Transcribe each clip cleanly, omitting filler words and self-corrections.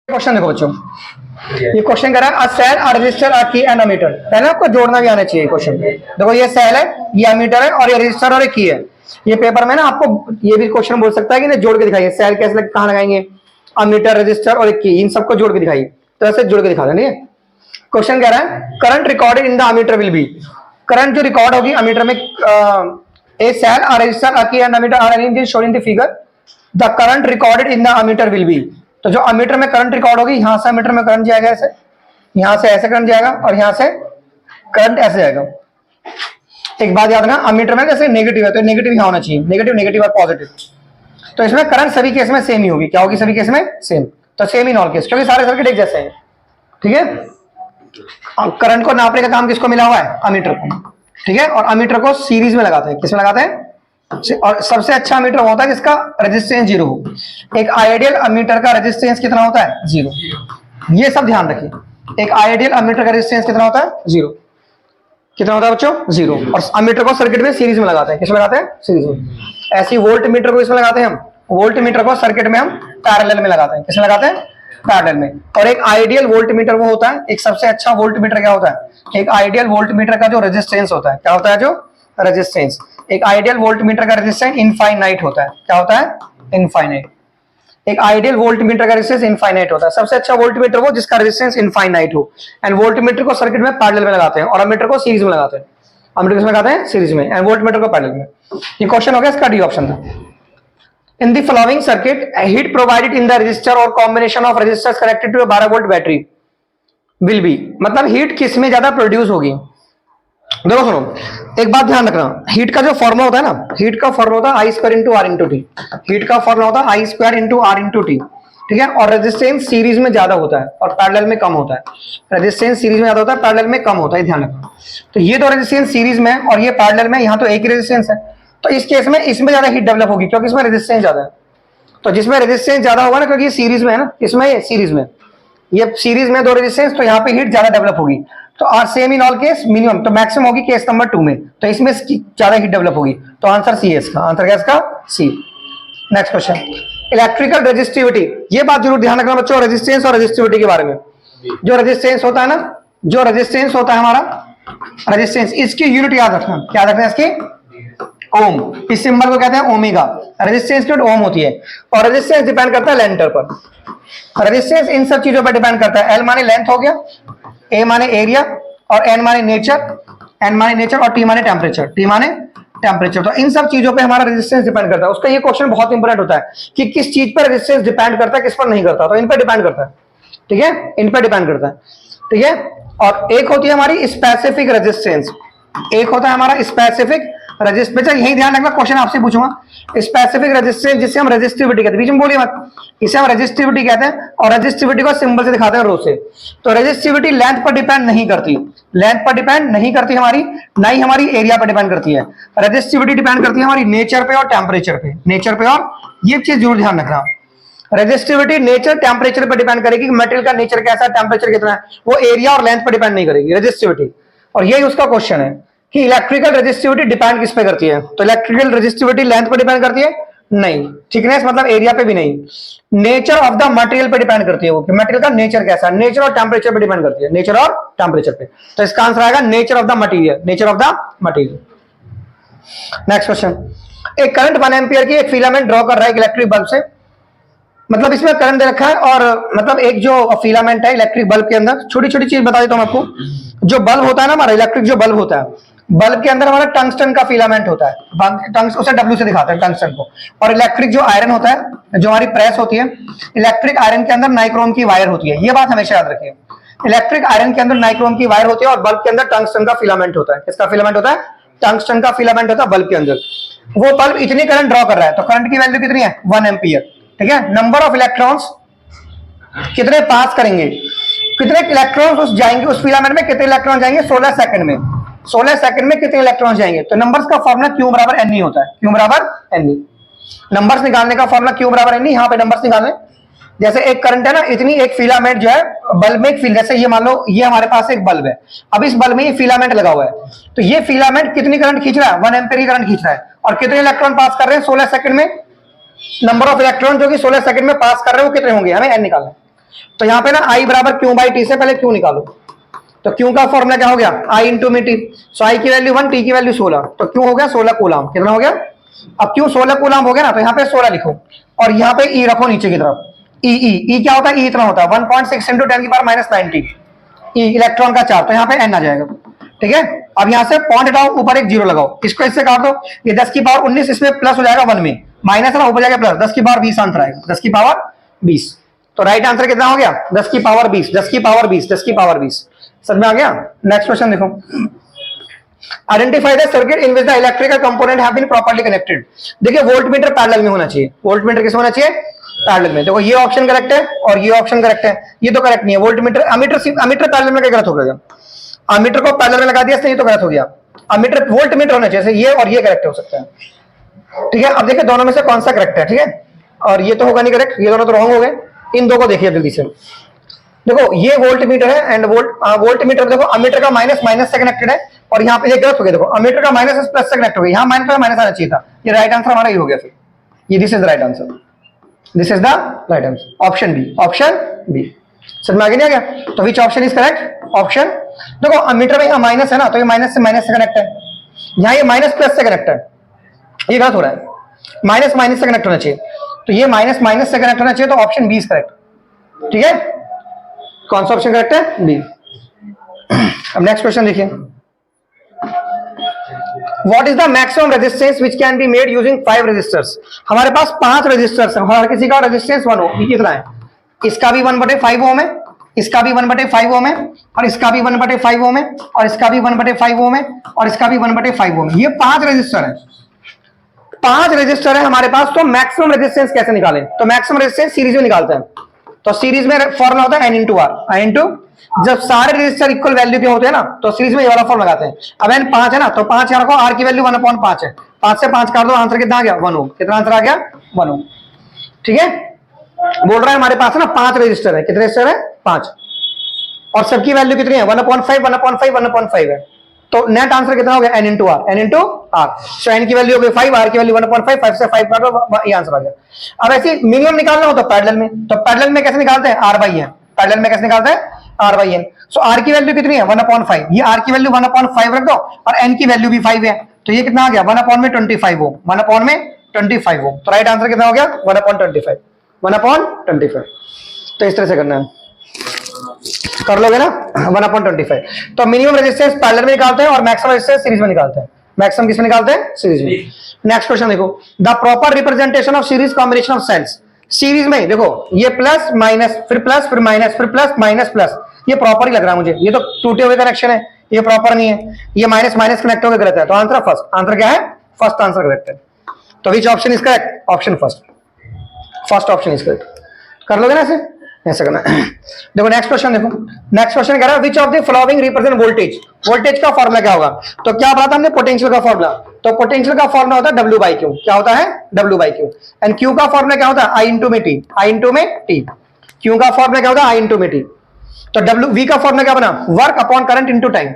Question देखो बच्चों, ये क्वेश्चन कह रहा है अ cell, a resistor, a key and ammeter. पहले आपको जोड़ना भी आना चाहिए क्वेश्चन। देखो ये सेल है, ये अमीटर है और ये रजिस्टर और ये की है। ये पेपर में ना आपको ये भी क्वेश्चन बोल सकता है कि ना जोड़ के दिखाइए, सेल कैसे कहाँ लगाएंगे, अमीटर, रजिस्टर और एक की, इन सबको जोड़ के दिखाइए। तो ऐसे जोड़ के दिखा देंगे। क्वेश्चन कह रहा है current recorded in the ammeter will be, current जो रिकॉर्ड होगी अमीटर में, a cell, a resistor, a key and ammeter are arranged shown in the figure, the current recorded in the ammeter will be. तो जो ammeter में current record होगी, यहां से ammeter में करंट जाएगा ऐसे, यहां से ऐसे करंट जाएगा और यहां से करंट ऐसे जाएगा। एक बात याद रखना, अमीटर में जैसे नेगेटिव है तो नेगेटिव यहां होना चाहिए, नेगेटिव नेगेटिव और पॉजिटिव। तो इसमें करंट सभी केस में सेम ही होगी। क्या होगी सभी केस में? सेम। तो सेम इन ऑल केस, क्योंकि सारे सर्किट एक जैसे हैं। ठीक है, करंट को नापने का काम किसको मिला हुआ है? अमीटर को। ठीक है, और अमीटर को सीरीज में लगाते हैं। किसमें लगाते हैं? और सबसे अच्छा अमीटर होता है जिसका रेजिस्टेंस जीरो हो। एक आइडियल अमीटर का रेजिस्टेंस कितना होता है? जीरो। ये सब ध्यान रखिए, एक आइडियल अमीटर का रेजिस्टेंस कितना होता है? जीरो। कितना होता है बच्चों? जीरो। और अमीटर को सर्किट में सीरीज में लगाते हैं। किसमें लगाते हैं? सीरीज में। ऐसी वोल्ट मीटर को इसमें लगाते हैं हम, वोल्ट मीटर को सर्किट में हम पैरेलल में लगाते हैं। किसमें लगाते हैं? पैरेलल में। और एक आइडियल वोल्ट मीटर वो होता है, एक सबसे अच्छा वोल्ट मीटर क्या होता है? एक आइडियल वोल्ट मीटर का जो रेजिस्टेंस होता है, क्या होता है? जो रेजिस्टेंस, एक आइडियल वोल्ट मीटर का रेजिस्टेंस इनफाइनाइट होता है। क्या होता है? इनफाइनाइट। एक आइडियल वोल्ट मीटर का रेजिस्टेंस इनफाइनाइट होता है। सबसे अच्छा वोल्ट मीटर वो जिसका रेजिस्टेंस इनफाइनाइट हो। एंड वोल्ट मीटर को सर्किट में पैरेलल में लगाते हैं और अमीटर को सीरीज में लगाते हैं। अमीटर किसमें लगाते हैं? सीरीज में। एंड वोल्ट मीटर को पैरेलल में। ये क्वेश्चन हो गया, इसका डी ऑप्शन था। In the following circuit heat provided in the register और combination of registers connected to 12 volt battery will be, मतलब हीट किस में ज्यादा प्रोड्यूस होगी? देखो सुनो, एक बात ध्यान रखना, हीट का जो फॉर्मूला होता है ना, हीट का फॉर्मूला होता है I square into R into T. Heat का फॉर्मूला होता है I square into R into T. ठीक है, और रेजिस्टेंस सीरीज में ज्यादा होता है और पैरेलल में कम होता है। रेजिस्टेंस सीरीज में ज्यादा होता है, पैरेलल में कम होता है, ध्यान रखना। तो ये तो रेजिस्टेंस सीरीज में और ये पैरेलल में, यहाँ तो एक ही रेजिस्टेंस है। तो इस केस में इसमें ज्यादा हीट डेवलप होगी क्योंकि इसमें रेजिस्टेंस ज्यादा है। तो जिसमें रेजिस्टेंस ज्यादा होगा ना, क्योंकि ये सीरीज में है ना, इसमें ये सीरीज में, ये सीरीज में दो रेजिस्टेंस, तो यहाँ पे हीट ज्यादा डेवलप होगी। तो are same in all case, minimum तो मैक्सिमम होगी केस नंबर 2 में, तो इसमें ज्यादा हीट डेवलप होगी। तो आंसर सी है इसका। आंसर क्या है इसका? C. Next question, electrical resistivity. ये बात जरूर ध्यान रखना बच्चों, रेजिस्टेंस और रेजिस्टिविटी के बारे में। जो रेजिस्टेंस होता है ना, जो रेजिस्टेंस होता है हमारा रेजिस्टेंस, इसकी यूनिट याद रखना। क्या रखना है इसकी? ओम। इस सिंबल को कहते हैं ओमेगा। रेजिस्टेंस यूनिट ओम होती है। और रेजिस्टेंस डिपेंड करता है लेंथ पर। रेजिस्टेंस इन सब चीजों पर डिपेंड करता है। एल माने लेंथ हो गया, ए माने एरिया, और एन माने नेचर, एन माने नेचर, और टी माने टेम्परेचर, टी माने टेम्परेचर। तो इन सब चीजों पे हमारा रेजिस्टेंस डिपेंड करता है। उसका ये क्वेश्चन बहुत इंपॉर्टेंट होता है कि किस चीज पर रेजिस्टेंस डिपेंड करता है, किस पर नहीं करता। तो इन पर डिपेंड करता है। ठीक है, इन पर डिपेंड करता है। ठीक है, और एक होती है हमारी स्पेसिफिक रेजिस्टेंस, एक होता है हमारा स्पेसिफिक रेजिस्टेंस। यही ध्यान रखना, क्वेश्चन आपसे पूछूंगा। स्पेसिफिक रेजिस्टेंस जिसे हम रेजिस्टिविटी कहते हैं, बीच में बोलिए मत, इसे हम रेजिस्टिविटी कहते हैं। और रेजिस्टिविटी को सिंबल से दिखाते हैं, रो से। तो रेजिस्टिविटी लेंथ पर डिपेंड नहीं करती, लेंथ पर डिपेंड नहीं करती हमारी, ना ही हमारी एरिया पर डिपेंड करती है। रेजिस्टिविटी डिपेंड करती है हमारी नेचर पे और टेम्परेचर पे, नेचर पे। और ये चीज जरूर ध्यान रखना, रेजिस्टिविटी नेचर टेम्परेचर पर डिपेंड करेगी। मटेरियल का नेचर कैसा है, टेम्परेचर कितना है, वो एरिया और लेंथ पर डिपेंड नहीं करेगी रेजिस्टिविटी। और यही उसका क्वेश्चन है कि इलेक्ट्रिकल रेजिस्टिविटी डिपेंड किस पे करती है? तो इलेक्ट्रिकल रेजिस्टिविटी लेंथ पर डिपेंड करती है? नहीं। थिकनेस मतलब एरिया पे भी नहीं। नेचर ऑफ द मटेरियल पे डिपेंड करती है वो, कि मटेरियल का नेचर कैसा है। नेचर और टेम्परेचर पे डिपेंड करती है, नेचर और टेम्परेचर पे। तो इसका आंसर आएगा nature of the material, nature of the material. Next question, एक करंट 1 एम्पियर की एक फिलामेंट ड्रॉ कर रहा है इलेक्ट्रिक बल्ब से। मतलब इसमें करंट दे रखा है और मतलब एक जो फिलामेंट है इलेक्ट्रिक बल्ब के अंदर, छोटी छोटी चीज बता देता हूं आपको। जो बल्ब होता है ना हमारा, इलेक्ट्रिक जो बल्ब होता है, बल्ब के अंदर हमारा टंगस्टन का फिलामेंट होता है। उसे डब्ल्यू से दिखाते हैं टंगस्टन को। और इलेक्ट्रिक जो आयरन होता है, जो हमारी प्रेस होती है, इलेक्ट्रिक आयरन के अंदर नाइक्रोम की वायर होती है। ये बात हमेशा याद रखिए, इलेक्ट्रिक आयरन के अंदर नाइक्रोम की वायर होती है और बल्ब के अंदर टंगस्टन का फिलामेंट होता है। किसका फिलामेंट होता है? टंगस्टन का फिलामेंट होता है बल्ब के अंदर। वो बल्ब इतनी करंट ड्रॉ कर रहा है, तो करंट की वैल्यू कितनी है? 1 एम्पियर। ठीक है, नंबर ऑफ इलेक्ट्रॉन्स कितने पास करेंगे, कितने इलेक्ट्रॉन्स उस जाएंगे उस फिलामेंट में, कितने इलेक्ट्रॉन जाएंगे 16 सेकंड में। 16 सेकंड में कितने इलेक्ट्रॉन जाएंगे? तो नंबर्स का फॉर्मूला Q बराबर N होता है। Q बराबर N। नंबर्स निकालने का फॉर्मूला Q बराबर N। यहाँ पे नंबर्स निकालने, जैसे एक करंट है ना, इतनी एक फिलामेंट जो है बल्ब में, एक फिल, जैसे ये मान लो ये हमारे पास एक बल्ब है, अब इस बल्ब में ये फिलामेंट लगा हुआ है। तो ये फिलामेंट कितनी करंट खींच रहा है? 1 एम्पियर की करंट खींच रहा है। और कितने इलेक्ट्रॉन पास कर रहे हैं 16 सेकंड में? नंबर ऑफ इलेक्ट्रॉन जो कि 16 सेकंड में पास कर रहे हैं वो कितने होंगे, हमें N निकालना है। तो यहाँ पे ना आई बराबर क्यू बाई टी से पहले क्यू निकालो। तो क्यू का फॉर्मूला क्या हो गया, आई इंटू में टी। सो आई की वैल्यू 1, टी की वैल्यू 16, तो क्यू हो गया 16 कूलम। कितना हो गया, अब क्यू 16 कूलम हो गया ना, तो यहाँ पे 16 लिखो और यहाँ पे ई रखो नीचे की तरफ। ई क्या होता है, ई इतना होता है 1.6 इंटू 10 की पावर माइनस 90, ई इलेक्ट्रॉन का चार्ज, तो यहाँ पे एन आ जाएगा। ठीक है, अब यहाँ से पॉइंट हटाओ, ऊपर एक जीरो लगाओ, इसको इससे काट दो, ये 10 की पावर 19 इसमें प्लस हो जाएगा 1 में, माइनस है ना, ऊपर जाएगा प्लस, 10 की पावर 20 आंसर आएगा, 10 की पावर 20। तो राइट आंसर कितना हो गया, 10 की पावर 20, 10 की पावर 20, 10 की पावर 20। समझ में आ गया। नेक्स्ट क्वेश्चन देखो, identify the circuit in which the electrical component have been properly connected. देखिए वोल्टमीटर पैरेलल में होना चाहिए, वोल्टमीटर किस में होना चाहिए, पैरेलल में। देखो ये ऑप्शन करेक्ट है और ये ऑप्शन करेक्ट है, ये तो करेक्ट नहीं है। वोल्टमीटर अमीटर पैरेलल में क्या गलत हो गया, अमीटर को पैरेलल में लगा दिया, ये तो गलत हो गया। अमीटर वोल्टमीटर होना चाहिए, ये और ये करेक्ट हो सकता है। ठीक है, अब देखिए दोनों में से कौन सा करेक्ट है। ठीक है, और ये तो होगा नहीं करेक्ट, ये दोनों तो रॉन्ग हो गए। इन दो को देखिए जल्दी से। देखो ये वोल्टमीटर है एंड वोल्टमीटर देखो अमीटर का माइनस माइनस से कनेक्टेड है और यहाँ पे ये गलत हो गया। देखो अमीटर का माइनस प्लस से कनेक्ट हो गया, यहाँ माइनस का माइनस आना चाहिए था। ये राइट आंसर हमारा ये हो गया फिर, ये this is the right answer, this is the right answer, option B, option B. समझ में आ गया नहीं आ गया, तो which option is correct, option. देखो अमीटर में यहाँ माइनस है ना, तो ये माइनस से कनेक्ट है, यहाँ ये माइनस प्लस से कनेक्ट है, ये गलत हो रहा है, माइनस माइनस से कनेक्ट होना चाहिए, तो ये माइनस माइनस से कनेक्ट होना चाहिए, तो ऑप्शन बी इज करेक्ट। ठीक है, कौन सा ऑप्शन करेक्ट है, बी। अब नेक्स्ट क्वेश्चन देखिए, what is the maximum resistance which can be made using 5 resistors. हमारे पास 5 रेजिस्टर्स हैं, हर किसी का रेजिस्टेंस 1 ओम, कितना है, इसका भी 1/5 ओम है, इसका भी 1/5 ओम है, और इसका भी 1/5 ओम है, और इसका भी 1/5 ओम है, और इसका भी 1/5 ओम है। ये 5 रेजिस्टर है, 5 रेजिस्टर है हमारे पास। तो मैक्सिमम रेजिस्टेंस कैसे निकालें, तो मैक्सिमम रेजिस्टेंस सीरीज में निकालते हैं। तो सीरीज में फॉर्मूला होता है n into R, I into, जब सारे रेजिस्टर इक्वल वैल्यू के होते हैं ना, तो सीरीज में ये वाला फॉर्म लगाते हैं। अब n 5 है ना, तो 5 यहाँ रखो, r की वैल्यू 1/5 है, 5 से 5 काट दो, आंसर कितना आ गया, 1 ओम। कितना आंसर आ गया, 1 ओम। ठीक है, बोल रहा है हमारे पास है ना 5 रेजिस्टर है, कितने रेजिस्टर है, 5, और सबकी वैल्यू कितनी है, 1/5 1/5 1/5 है। तो नेट आंसर कितना हो गया, n into R, n into R. So n की वैल्यू हो गई 5, r की वैल्यू 1/5, 5 से 5 काट दो, ये आंसर आ गया। अब ऐसे मिनिमम निकालना हो तो पैरेलल में, तो पैरेलल में कैसे निकालते हैं, r/n, पैरेलल में कैसे निकालते हैं, r/n। सो r की वैल्यू कितनी है, 1/5, ये r की वैल्यू 1/5 रख दो, और n की वैल्यू भी 5 है, तो ये कितना आ गया, 1/25 ओम, 1/25 ओम। तो राइट आंसर कितना हो गया, 1/25, 1/25। तो इस तरह से करना है, कर लोगे ना 1/25। तो मिनिमम रेजिस्टेंस पैरेलल में निकालते हैं और मैक्सिमम रेजिस्टेंस सीरीज में निकालते हैं। मैक्सिमम किस में निकालते हैं, सीरीज में। नेक्स्ट क्वेश्चन देखो, the proper representation of series combination of cells. Series में देखो ये प्लस माइनस, फिर प्लस, फिर माइनस, फिर प्लस माइनस प्लस, ये प्रॉपर ही लग रहा है मुझे, ये तो टूटे हुए कनेक्शन है, ये प्रॉपर नहीं है, ये माइनस माइनस कनेक्ट होकर गलत है। तो आंसर फर्स्ट, आंसर क्या है, फर्स्ट आंसर करेक्ट है। तो which option is correct, option first, first option is correct. कर लोगे ना ऐसे करना। देखो नेक्स्ट क्वेश्चन देखो, नेक्स्ट क्वेश्चन कह रहा है which of the following represent voltage. Voltage का फॉर्मूला क्या होगा, तो क्या पढ़ा था हमने, पोटेंशियल का फॉर्मूला। तो पोटेंशियल का फॉर्मूला होता है W/Q, क्या होता है, W/Q। एंड Q का फॉर्मूला क्या होता है, I इंटू में T, I इंटू में T। Q का फॉर्मूला क्या होता है, I इंटू में T। तो V का फॉर्मूला क्या बना, work upon current into time.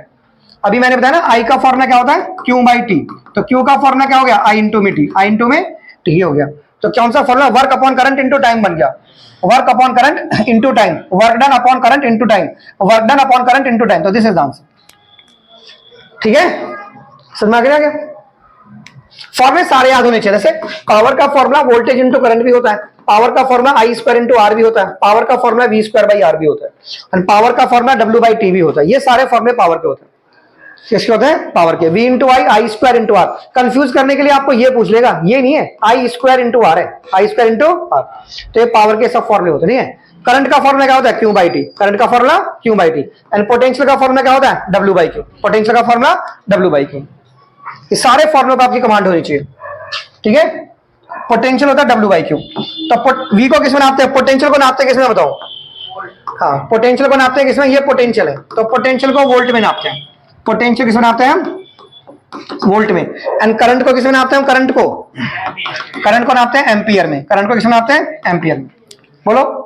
अभी मैंने बताया ना I का फॉर्मूला क्या होता है, Q/T। तो Q का फॉर्मूला क्या हो गया, I इंटू में T, I इंटू में T हो गया। तो कौन सा formula, work upon current into time बन गया, work upon current into time, work done upon current into time, work done upon current into time. तो दिस इज द आंसर। ठीक है, समझ में आ गया क्या, फॉर्मूले सारे याद होने चाहिए। जैसे पावर का फॉर्मूला वोल्टेज इंटू करंट भी होता है, पावर का फॉर्मूला I² इंटू R भी होता है, पावर का फॉर्मूला V²/R भी होता है, और पावर का फॉर्मूला W/T भी होता है। ये सारे फॉर्मूले पावर के होते हैं, किसके होते हैं, पावर के। V into I, I² into R। Confuse करने के लिए आपको ये पूछ लेगा, ये नहीं है, I² इंटू R है, I² इंटू R। तो ये पावर के सब फॉर्मूले होते नहीं है। करंट का फॉर्मूला क्या होता है, Q/T, करंट का फॉर्मूला Q/T। एंड पोटेंशियल का फॉर्मूला क्या होता है, W/Q, पोटेंशियल का फॉर्मूला W/Q। ये सारे फॉर्मूले को आपकी कमांड होनी चाहिए। ठीक है, पोटेंशियल होता है W/Q। तो V को किसमें नापते हैं, पोटेंशियल को नापते हैं किसमें बताओ, हाँ पोटेंशियल को नापते हैं किसमें, ये पोटेंशियल है, तो पोटेंशियल को वोल्ट में नापते हैं, पोटेंशियल किसमें नापते हैं हम, वोल्ट में। एंड करंट को किसमें नापते हैं हम, करंट को नापते हैं एम्पियर में, करंट को किसमें नापते हैं, एम्पियर में। बोलो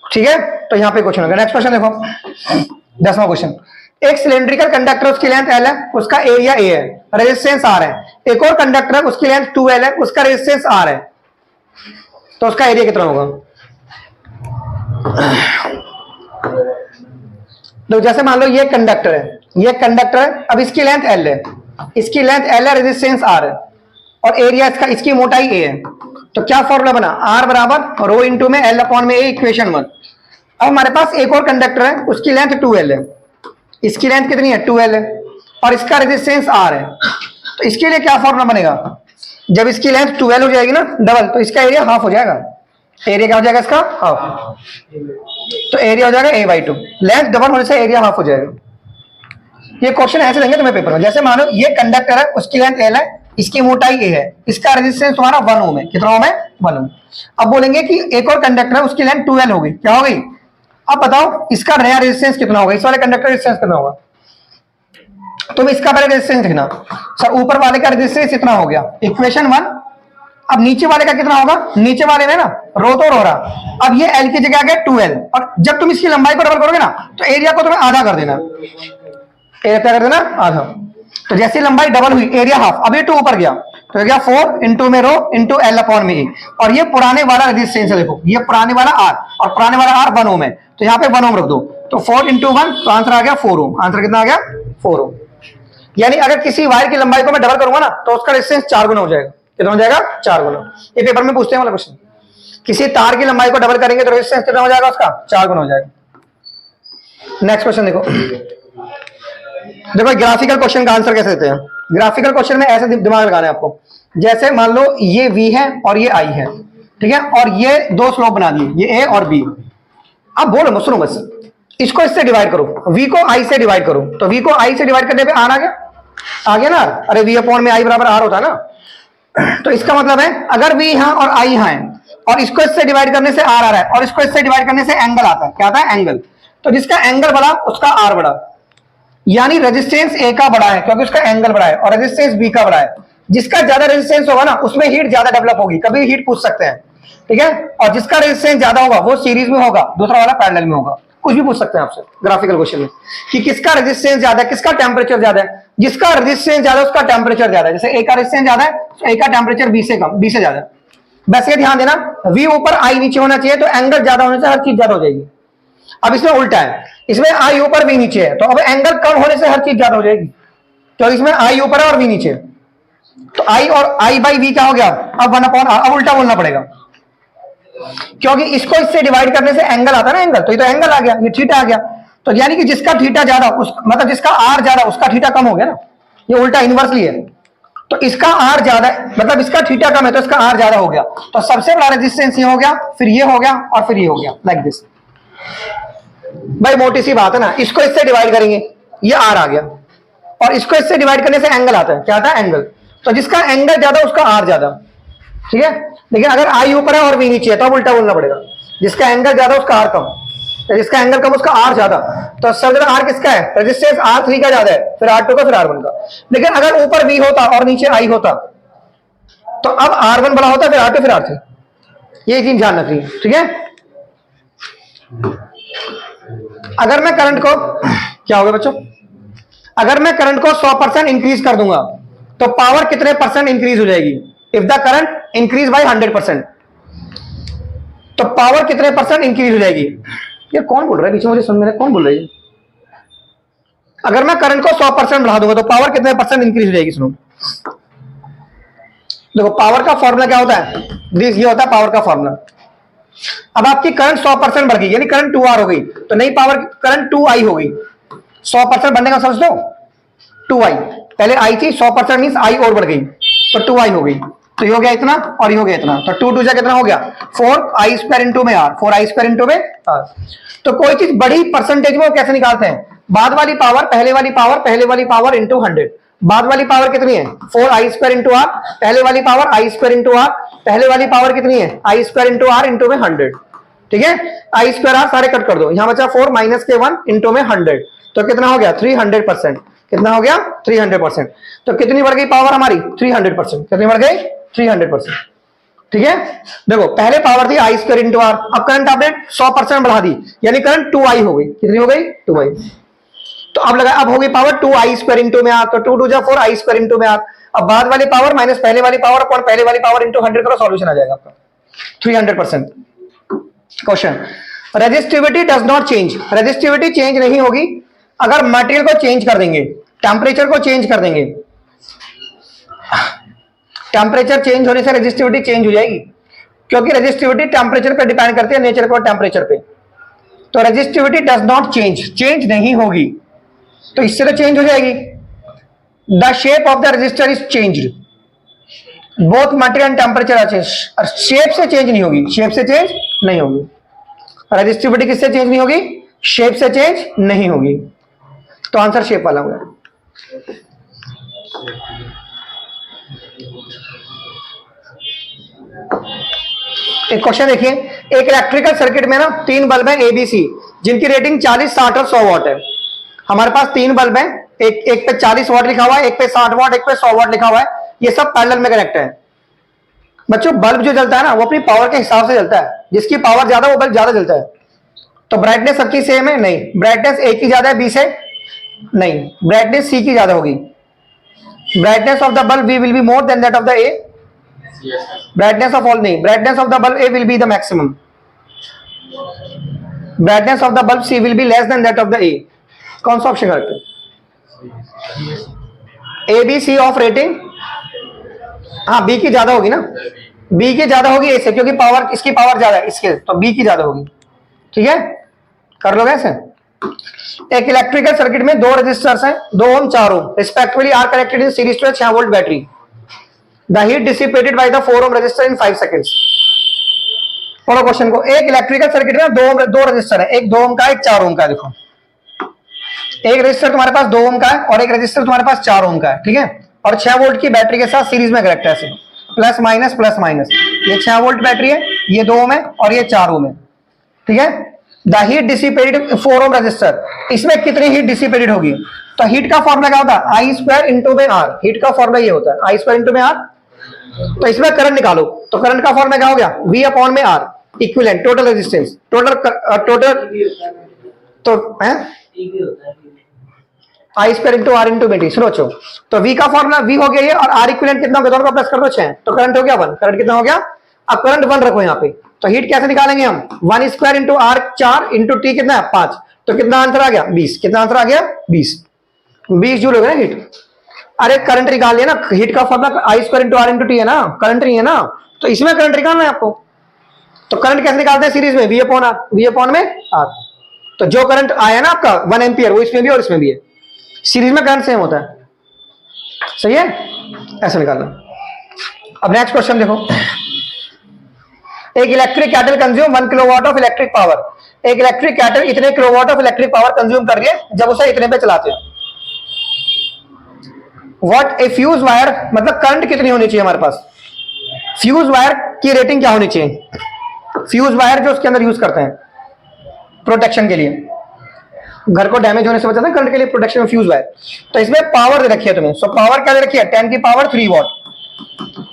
ठीक है, तो यहाँ पे क्वेश्चन होगा। नेक्स्ट क्वेश्चन देखो, 10वां क्वेश्चन। एक सिलेंड्रिकल कंडक्टर, उसकी लेंथ L है, उसका एरिया A है, रेजिस्टेंस R है। एक और कंडक्टर है, उसकी लेंथ 2L है, उसका रेजिस्टेंस R है, तो उसका एरिया कितना होगा। तो जैसे मान लो ये कंडक्टर है, ये कंडक्टर है, अब इसकी लेंथ L है, इसकी लेंथ L है, रेजिस्टेंस R है, और एरिया इसका, इसकी मोटाई A है। तो क्या फॉर्मूला बना, R बराबर रो इंटू में L अपॉन में A, इक्वेशन 1। अब हमारे पास एक और कंडक्टर है, उसकी लेंथ 2L है, इसकी लेंथ कितनी है 2L है, और इसका रेजिस्टेंस R है। तो इसके लिए क्या फॉर्मूला बनेगा, जब इसकी लेंथ 2L हो जाएगी ना डबल, तो इसका एरिया हाफ हो जाएगा। एरिया क्या हो जाएगा इसका, हाफ। तो एरिया हो जाएगा A/2, लेंथ डबल होने से एरिया हाफ हो जाएगा। ये क्वेश्चन ऐसे देंगे तुम्हें पेपर में, जैसे मानो ये कंडक्टर है, उसकी लेंथ L है, इसकी मोटाई A है, इसका रेजिस्टेंस तुम्हारा 1 ओम है। कितना ओम है, 1 ओम। अब बोलेंगे कि एक और कंडक्टर है, उसकी लेंथ 2L हो गई, क्या हो गई। अब बताओ इसका नया रेजिस्टेंस कितना होगा, इस वाले कंडक्टर रेजिस्टेंस कितना होगा। तुम इसका पहले रेजिस्टेंस लिखना, सर ऊपर वाले का रेजिस्टेंस इतना हो गया, इक्वेशन 1। अब नीचे वाले का कितना होगा, नीचे वाले में ना रो तो रो रहा, अब ये L की जगह आ गया 2L, और जब तुम इसकी लंबाई को डबल करोगे ना, तो एरिया को तुम्हें आधा कर देना, एरिया क्या कर देना, आधा। तो जैसी लंबाई डबल हुई, एरिया हाफ, अब ये 2 ऊपर गया, तो गया 4 इंटू में रो इंटू L अपॉन में A, और ये पुराने वाला रेजिस्टेंस है, देखो ये पुराने वाला R, और पुराने वाला R 1 ओम है, तो यहाँ पे 1 ओम रख दो, तो 4 इंटू 1, तो आंसर आ गया 4 ओम। आंसर कितना आ गया, 4 ओम। यानी अगर किसी वायर की लंबाई को मैं डबल करूंगा ना, तो उसका रेजिस्टेंस 4 गुना हो जाएगा। कितना हो जाएगा, 4 गुना। ये पेपर में पूछते हैं वाला क्वेश्चन, किसी तार की लंबाई को डबल करेंगे तो रेजिस्टेंस कितना हो जाएगा उसका, 4 गुना हो जाएगा। नेक्स्ट क्वेश्चन देखो, देखो ग्राफिकल क्वेश्चन का आंसर कैसे देते हैं। ग्राफिकल क्वेश्चन में ऐसे दिमाग लगाना है आपको, जैसे मान लो ये V है और ये I है, ठीक है, और ये दो स्लोप बना दिए, ये A और B। अब बोलो मत, सुनो बस, इसको इससे डिवाइड करो, V को I से डिवाइड करो, तो V को I से डिवाइड करने पे R आ गया, आ गया ना। अरे V अपॉन में I बराबर R होता है ना। तो इसका मतलब है अगर V यहाँ और I यहाँ है, और इसको इससे डिवाइड करने से R आ रहा है, और इसको इससे डिवाइड करने से एंगल आता है, क्या आता है, एंगल। तो जिसका एंगल बड़ा उसका R बड़ा, यानी रेजिस्टेंस A का बड़ा है क्योंकि उसका एंगल बड़ा है, और रेजिस्टेंस B का बड़ा है। जिसका ज्यादा रेजिस्टेंस होगा ना, उसमें हीट ज्यादा डेवलप होगी, कभी हीट पूछ सकते हैं, ठीक है। और जिसका रेजिस्टेंस ज्यादा होगा वो सीरीज में होगा, दूसरा वाला पैरेलल में होगा। कुछ भी पूछ सकते हैं आपसे ग्राफिकल क्वेश्चन में कि किसका रेजिस्टेंस ज्यादा है, किसका टेम्परेचर ज्यादा है। जिसका रेजिस्टेंस ज्यादा है उसका टेम्परेचर ज्यादा है, जैसे A का रेजिस्टेंस ज्यादा है तो A का टेम्परेचर B से कम, B से ज्यादा है। बस ये ध्यान देना, V ऊपर I नीचे होना चाहिए, तो एंगल ज्यादा होने से हर चीज ज्यादा हो जाएगी। अब इसमें उल्टा है, इसमें I ऊपर V नीचे है, तो अब एंगल कम होने से हर चीज ज्यादा हो जाएगी। तो इसमें I ऊपर है और V नीचे है, तो I और I बाई V क्या हो गया, अब 1/R। अब उल्टा बोलना पड़ेगा, क्योंकि इसको इससे डिवाइड करने से एंगल आता है ना, एंगल, तो ये तो एंगल आ गया, ये थीटा आ गया। तो यानी कि जिसका थीटा ज्यादा, उस मतलब जिसका R ज्यादा उसका थीटा कम हो गया ना, ये उल्टा इनवर्सली है। तो इसका R ज्यादा है, मतलब इसका थीटा कम है, तो इसका R ज्यादा हो गया, तो सबसे बड़ा रेजिस्टेंस ये हो गया, फिर ये हो गया, और फिर ये हो गया, लाइक दिस। भाई मोटी सी बात है ना, इसको इससे डिवाइड करेंगे, ये R आ गया, और इसको इससे डिवाइड करने से एंगल आता है, क्या आता है, एंगल। तो जिसका एंगल ज्यादा उसका R ज्यादा, ठीक है। लेकिन अगर I ऊपर है और V नीचे है तो उल्टा बोलना पड़ेगा, जिसका एंगल ज्यादा उसका R कम, जिसका एंगल कम उसका R ज्यादा। तो सब R किसका है, रेजिस्टेंस R3 का ज्यादा है, फिर R2 का, फिर R1 का। लेकिन अगर ऊपर V होता और नीचे I होता, तो अब R1 बड़ा होता, फिर R2, फिर R3। ये चीज ध्यान रखनी है, ठीक है। अगर मैं करंट को, क्या होगा बच्चों, अगर मैं करंट को 100% इंक्रीज कर दूंगा, तो पावर कितने परसेंट इंक्रीज हो जाएगी। If the current increase by 100%, तो पावर कितने परसेंट इंक्रीज हो जाएगी। ये कौन बोल रहा है पीछे, मुझे सुन में कौन बोल रही है। अगर मैं करंट को 100% बढ़ा दूंगा, तो पावर कितने परसेंट इंक्रीज हो जाएगी, सुनो। देखो पावर का फॉर्मूला क्या होता है, ये होता है पावर का फॉर्मूला। अब आपकी करंट 100% बढ़ गई, यानी करंट 2R हो गई, तो नई पावर करंट 2I हो गई। 100% बढ़ने का समझ लो, 2I, पहले I थी, 100% मींस I और बढ़ गई, तो 2I हो गई। तो ये हो गया इतना और ये हो गया इतना, तो 2 2 कितना हो गया, 4I² इंटू में R, 4I² इंटू में R। तो कोई चीज बड़ी परसेंटेज में वो कैसे निकालते हैं, बाद वाली पावर पहले वाली पावर, पहले वाली पावर इंटू 100। बाद वाली पावर कितनी है, 4I² इंटू R, पहले वाली पावर I² इंटू R, पहले वाली पावर कितनी है, I² इंटू R इंटू में 100, ठीक है। I² R सारे कट कर दो, यहां बचा 4 माइनस के 1 इंटू में 100, तो कितना हो गया 300%। कितना हो गया 300%। तो कितनी बढ़ गई पावर हमारी 300%, कितनी बढ़ गई 300%, ठीक है। देखो पहले पावर थी I² इंटू R, अब करंट आपने 100% बढ़ा दी, यानी करंट 2I हो गई, कितनी हो गई 2I। तो अब लगा, अब होगी पावर 2I² इंटू में R, तो 2 2 4I² इंटू में R। अब बाद वाली पावर माइनस पहले वाली पावर अपॉन पहले वाली पावर इंटू 100 करो, सॉल्यूशन आ जाएगा आपका 300%। Question resistivity does not change, resistivity change नहीं होगी अगर मटेरियल को चेंज कर देंगे, टेम्परेचर को चेंज कर देंगे। टेम्परेचर चेंज होने से रेजिस्टिविटी चेंज हो जाएगी, क्योंकि रेजिस्टिविटी टेम्परेचर पे डिपेंड करती है, नेचर को टेम्परेचर पे। तो resistivity does not change, change नहीं होगी, तो इससे तो चेंज हो जाएगी। The shape of the resistor is changed, both material and temperature are change. Shape से चेंज नहीं होगी, शेप से चेंज नहीं होगी। रेजिस्टिविटी किससे चेंज नहीं होगी? शेप से चेंज नहीं होगी। तो आंसर शेप वाला होगा। एक क्वेश्चन देखिए, एक इलेक्ट्रिकल सर्किट में ना 3 बल्ब है एबीसी, जिनकी रेटिंग 40, 60 और 100 वाट है। हमारे पास 3 बल्ब है, एक पे 40 वाट लिखा हुआ है, एक पे 60 वाट, एक पे 100 वाट लिखा हुआ है। ये सब पैरेलल में कनेक्ट है। बच्चों बल्ब जो जलता है ना वो अपनी पावर के हिसाब से जलता है, जिसकी पावर ज्यादा वो बल्ब ज्यादा जलता है। तो ब्राइटनेस सबकी सेम है? नहीं। ब्राइटनेस ए की ज्यादा है बी से? नहीं। ब्राइटनेस सी की ज्यादा होगी। Brightness of the bulb B will be more than that of the A. Brightness of all नहीं, brightness of the bulb A will be the maximum. Brightness of the bulb C will be less than that of the A. कौन सा option correct है? A B C of rating, हाँ B की ज्यादा होगी ना, B की ज्यादा होगी ए से, क्योंकि पावर इसकी पावर ज्यादा है इसके, तो बी की ज्यादा होगी। ठीक है, कर लोगे ऐसे। एक इलेक्ट्रिकल सर्किट में 2 रेजिस्टर्स हैं, 2 ohm 4 ohm respectively are connected in series to 6 volt battery. The heat dissipated by the 4 ohm resistor in 5 seconds. Follow question को। एक इलेक्ट्रिकल सर्किट में 2 रेजिस्टर है, एक 2 ओम का, एक 4 ओम का। देखो एक रेजिस्टर तुम्हारे पास 2 ओम का है और एक रेजिस्टर तुम्हारे पास 4 ओम का है, ठीक है, और 6 वोल्ट की बैटरी के साथ सीरीज में कनेक्ट है ऐसे, प्लस माइनस प्लस माइनस। ये 6 वोल्ट बैटरी है, ये 2 ओम है और ये 4 ओम है, ठीक है। The heat dissipated 4 ohm resistor, इसमें कितनी हीट डिसिपेटेड होगी? तो हीट का फॉर्मूला क्या होता है? आई स्क्वायर इंटू में आर। हीट का फॉर्मूला ये होता है आई स्क्वायर इंटू में आर। तो इसमें करंट निकालो, तो करंट का फॉर्मूला क्या हो गया? वी अपॉन में R equivalent total resistance, total तो है I square into R into में टी। सुनो बच्चों, तो वी का फॉर्मूला वी हो गया ये, और आर इक्विवेलेंट कितना हो गया? दोनों का प्लस कर दो 6, तो करंट हो गया 1। करंट कितना हो गया? अब करंट 1 रखो यहाँ पे, तो हीट कैसे निकालेंगे हम? 1 square into R 4 into T कितना है? 5। तो कितना आंसर आ गया? 20। कितना आंसर आ गया? 20 जूल हो गया ना हीट। अरे करंट निकाल लिया ना, हीट का formula I square into R into T है ना, करंट नहीं है ना, तो इसमें करंट निकालना है आपको। तो करंट कैसे निकालते हैं सीरीज में? V upon R, V upon में आर। तो जो करंट आया ना आपका 1 एम्पियर, वो इसमें भी और इसमें भी है, सीरीज में करंट सेम होता है। सही है, ऐसे निकालना। अब नेक्स्ट क्वेश्चन देखो, एक electric cattle consume 1 kilowatt of electric power. एक इलेक्ट्रिक कैटल इतने kilowatt of electric power consume कर रही है जब उसे इतने पे चलाते हैं। व्हाट ए फ्यूज वायर, मतलब करंट कितनी होनी चाहिए हमारे पास? फ्यूज वायर की रेटिंग क्या होनी चाहिए? फ्यूज वायर जो उसके अंदर यूज करते हैं प्रोटेक्शन के लिए, घर को डैमेज होने से बचाना करंट के लिए प्रोटेक्शन में फ्यूज वायर। तो इसमें पावर दे रखी है तुम्हें, सो पावर क्या दे रखी है? 10 की पावर 3 वॉट,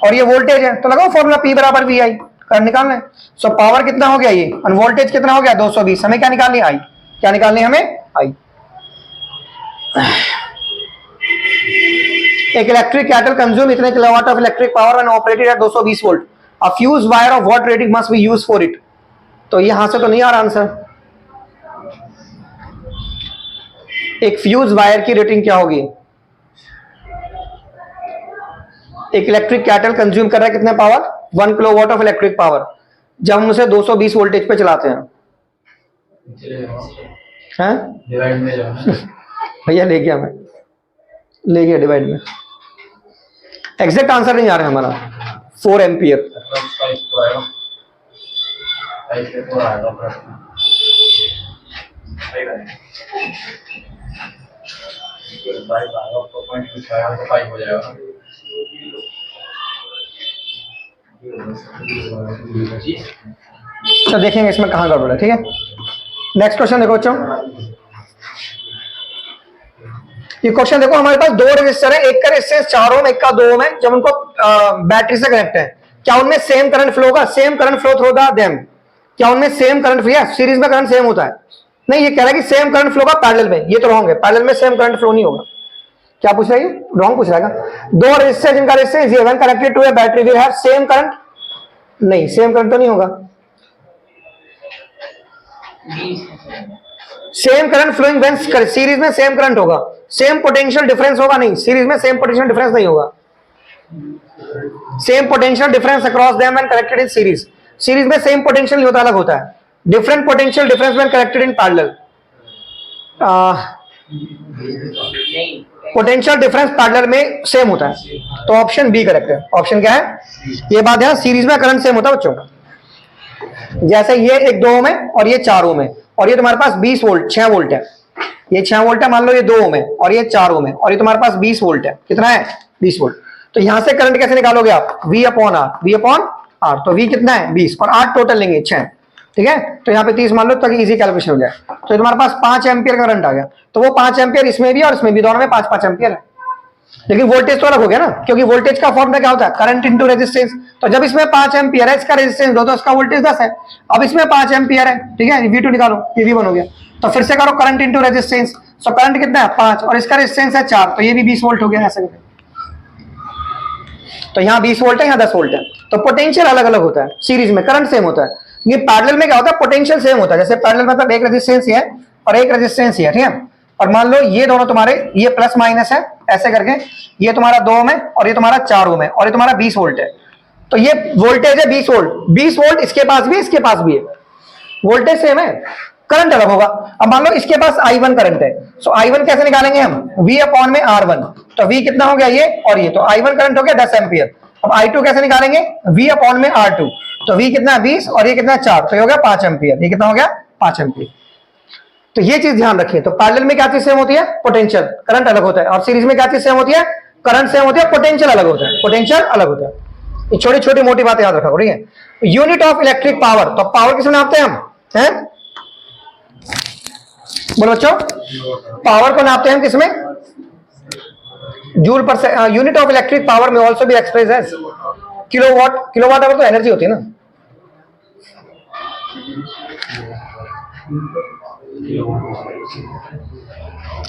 और ये वोल्टेज है, तो लगाओ फॉर्मूला P बराबर VI, करंट निकालना है। सो पावर कितना हो गया ये, और वोल्टेज कितना हो गया? 220। हमें क्या निकालनी है? I। क्या निकालनी है हमें? I। एक इलेक्ट्रिक कैटल कंज्यूम इतने kilowatt of electric power when operated at 220 volt. A fuse wire of what rating must be used for it. तो यहां से तो नहीं आ रहा आंसर। एक फ्यूज वायर की रेटिंग क्या होगी? एक इलेक्ट्रिक कैटल कंज्यूम कर रहा है कितने power? 1 kilowatt of electric power, जब हम उसे 220 वोल्टेज पे चलाते हैं। भैया ले गया, मैं ले गया डिवाइड में। एग्जैक्ट आंसर नहीं आ रहा है हमारा, 4 एम्पियर। तो देखेंगे इसमें कहां गड़बड़ है, ठीक है। नेक्स्ट क्वेश्चन देखो बच्चों, ये क्वेश्चन देखो, हमारे पास 2 रेजिस्टर है, एक का रेजिस्टेंस 4 ओम, एक का 2 ओम है। जब उनको बैटरी से कनेक्ट है, क्या उनमें सेम करंट फ्लो होगा? Same current flow through the them. क्या उनमें सेम करंट फ्लो है? सीरीज में करंट सेम होता है? नहीं, ये कह रहा है कि सेम करंट फ्लो का पैरेलल में। ये तो रॉन्ग है, पैरेलल में सेम करंट फ्लो नहीं होगा। क्या पूछ रहा है? रॉन्ग पूछ रहा है। 2 रेजिस्टर जिनका रेजिस्टेंस ये when connected to a battery will have same current. नहीं, सेम करंट तो नहीं होगा। Same current flowing when series में सेम करंट होगा, सेम पोटेंशियल डिफरेंस होगा नहीं, सीरीज में सेम पोटेंशियल डिफरेंस नहीं होगा। Same potential difference across them when connected in series, series में सेम पोटेंशियल नहीं होता, अलग होता है। Different potential difference when connected in parallel, potential difference parallel में सेम होता है, तो ऑप्शन बी करेक्ट है। ऑप्शन क्या है? ये बात है, सीरीज में करंट सेम होता है बच्चों। जैसे ये एक 2 ओम है और ये 4 ओम है, और ये तुम्हारे पास 20 वोल्ट 6 वोल्ट है, ये 6 वोल्ट है, मान लो ये 2 ओम है और ये 4 ओम है, और ये तुम्हारे पास 20 वोल्ट है। कितना है? 20 वोल्ट। तो यहां से करंट कैसे निकालोगे आप? V upon R, V upon R. तो V कितना है? 20 और 8 टोटल लेंगे 6, ठीक है। तो यहाँ पे 30 मान लो ताकि इजी कैलकुलेशन हो जाए। तो तुम्हारे पास 5 एम्पियर करंट आ गया, तो वो 5 एम्पियर इसमें भी और इसमें भी, दोनों में 5-5 एम्पियर है। लेकिन वोल्टेज तो अलग हो गया ना, क्योंकि वोल्टेज का फॉर्मूला क्या होता है? Current into resistance. तो जब इसमें 5 एम्पियर है, इसका रेजिस्टेंस 2, तो इसका वोल्टेज 10 है। अब इसमें 5 एम्पियर है, ठीक है, V2 निकालो, ये V1 हो गया। तो फिर से करो current into resistance. So current कितना है? 5, और इसका रेजिस्टेंस है 4, तो ये भी 20 वोल्ट हो गया। ऐसे तो यहाँ 20 वोल्ट है, यहाँ 10 वोल्ट है। तो पोटेंशियल अलग अलग होता है, सीरीज में करंट सेम होता है। ये पैरेलल में क्या होता है? पोटेंशियल सेम होता है। जैसे पैरेलल मतलब एक रेजिस्टेंस है और एक रेजिस्टेंस है, ठीक है। और मान लो ये दोनों तुम्हारे, ये प्लस माइनस है ऐसे करके, ये तुम्हारा 2 ओम है और ये तुम्हारा 4 ओम है, और ये तुम्हारा 20 वोल्ट है। तो ये वोल्टेज है 20 वोल्ट, 20 वोल्ट इसके पास भी, इसके पास भी है, वोल्टेज सेम है, करंट अलग होगा। अब मान लो इसके पास I1 करंट है, सो I1 कैसे निकालेंगे हम? V अपॉन में R1। तो V कितना हो गया? ये और ये, तो I1 करंट हो गया 10 एम्पियर। अब I2 कैसे निकालेंगे? V अपॉन में R2। तो V कितना? 20, और ये कितना? 4, तो ये हो गया 5 एम्पियर। ये कितना हो गया? 5 एम्पियर। तो ये चीज ध्यान रखिए। तो पैरेलल में क्या चीज सेम होती है? पोटेंशियल, करंट अलग होता है। और सीरीज में क्या चीज सेम होती है? करंट सेम होती है, पोटेंशियल अलग होता है, पोटेंशियल अलग होता है। ये छोटी छोटी मोटी बातें याद रखा करो, ठीक है। यूनिट ऑफ इलेक्ट्रिक पावर, तो पावर किसमें नापते हैं हम? हैं? बोलो बच्चों, पावर को नापते हैं हम किसमें? जूल पर। यूनिट ऑफ इलेक्ट्रिक पावर में ऑल्सो भी express as kilowatt. Kilowatt hour तो एनर्जी होती है ना।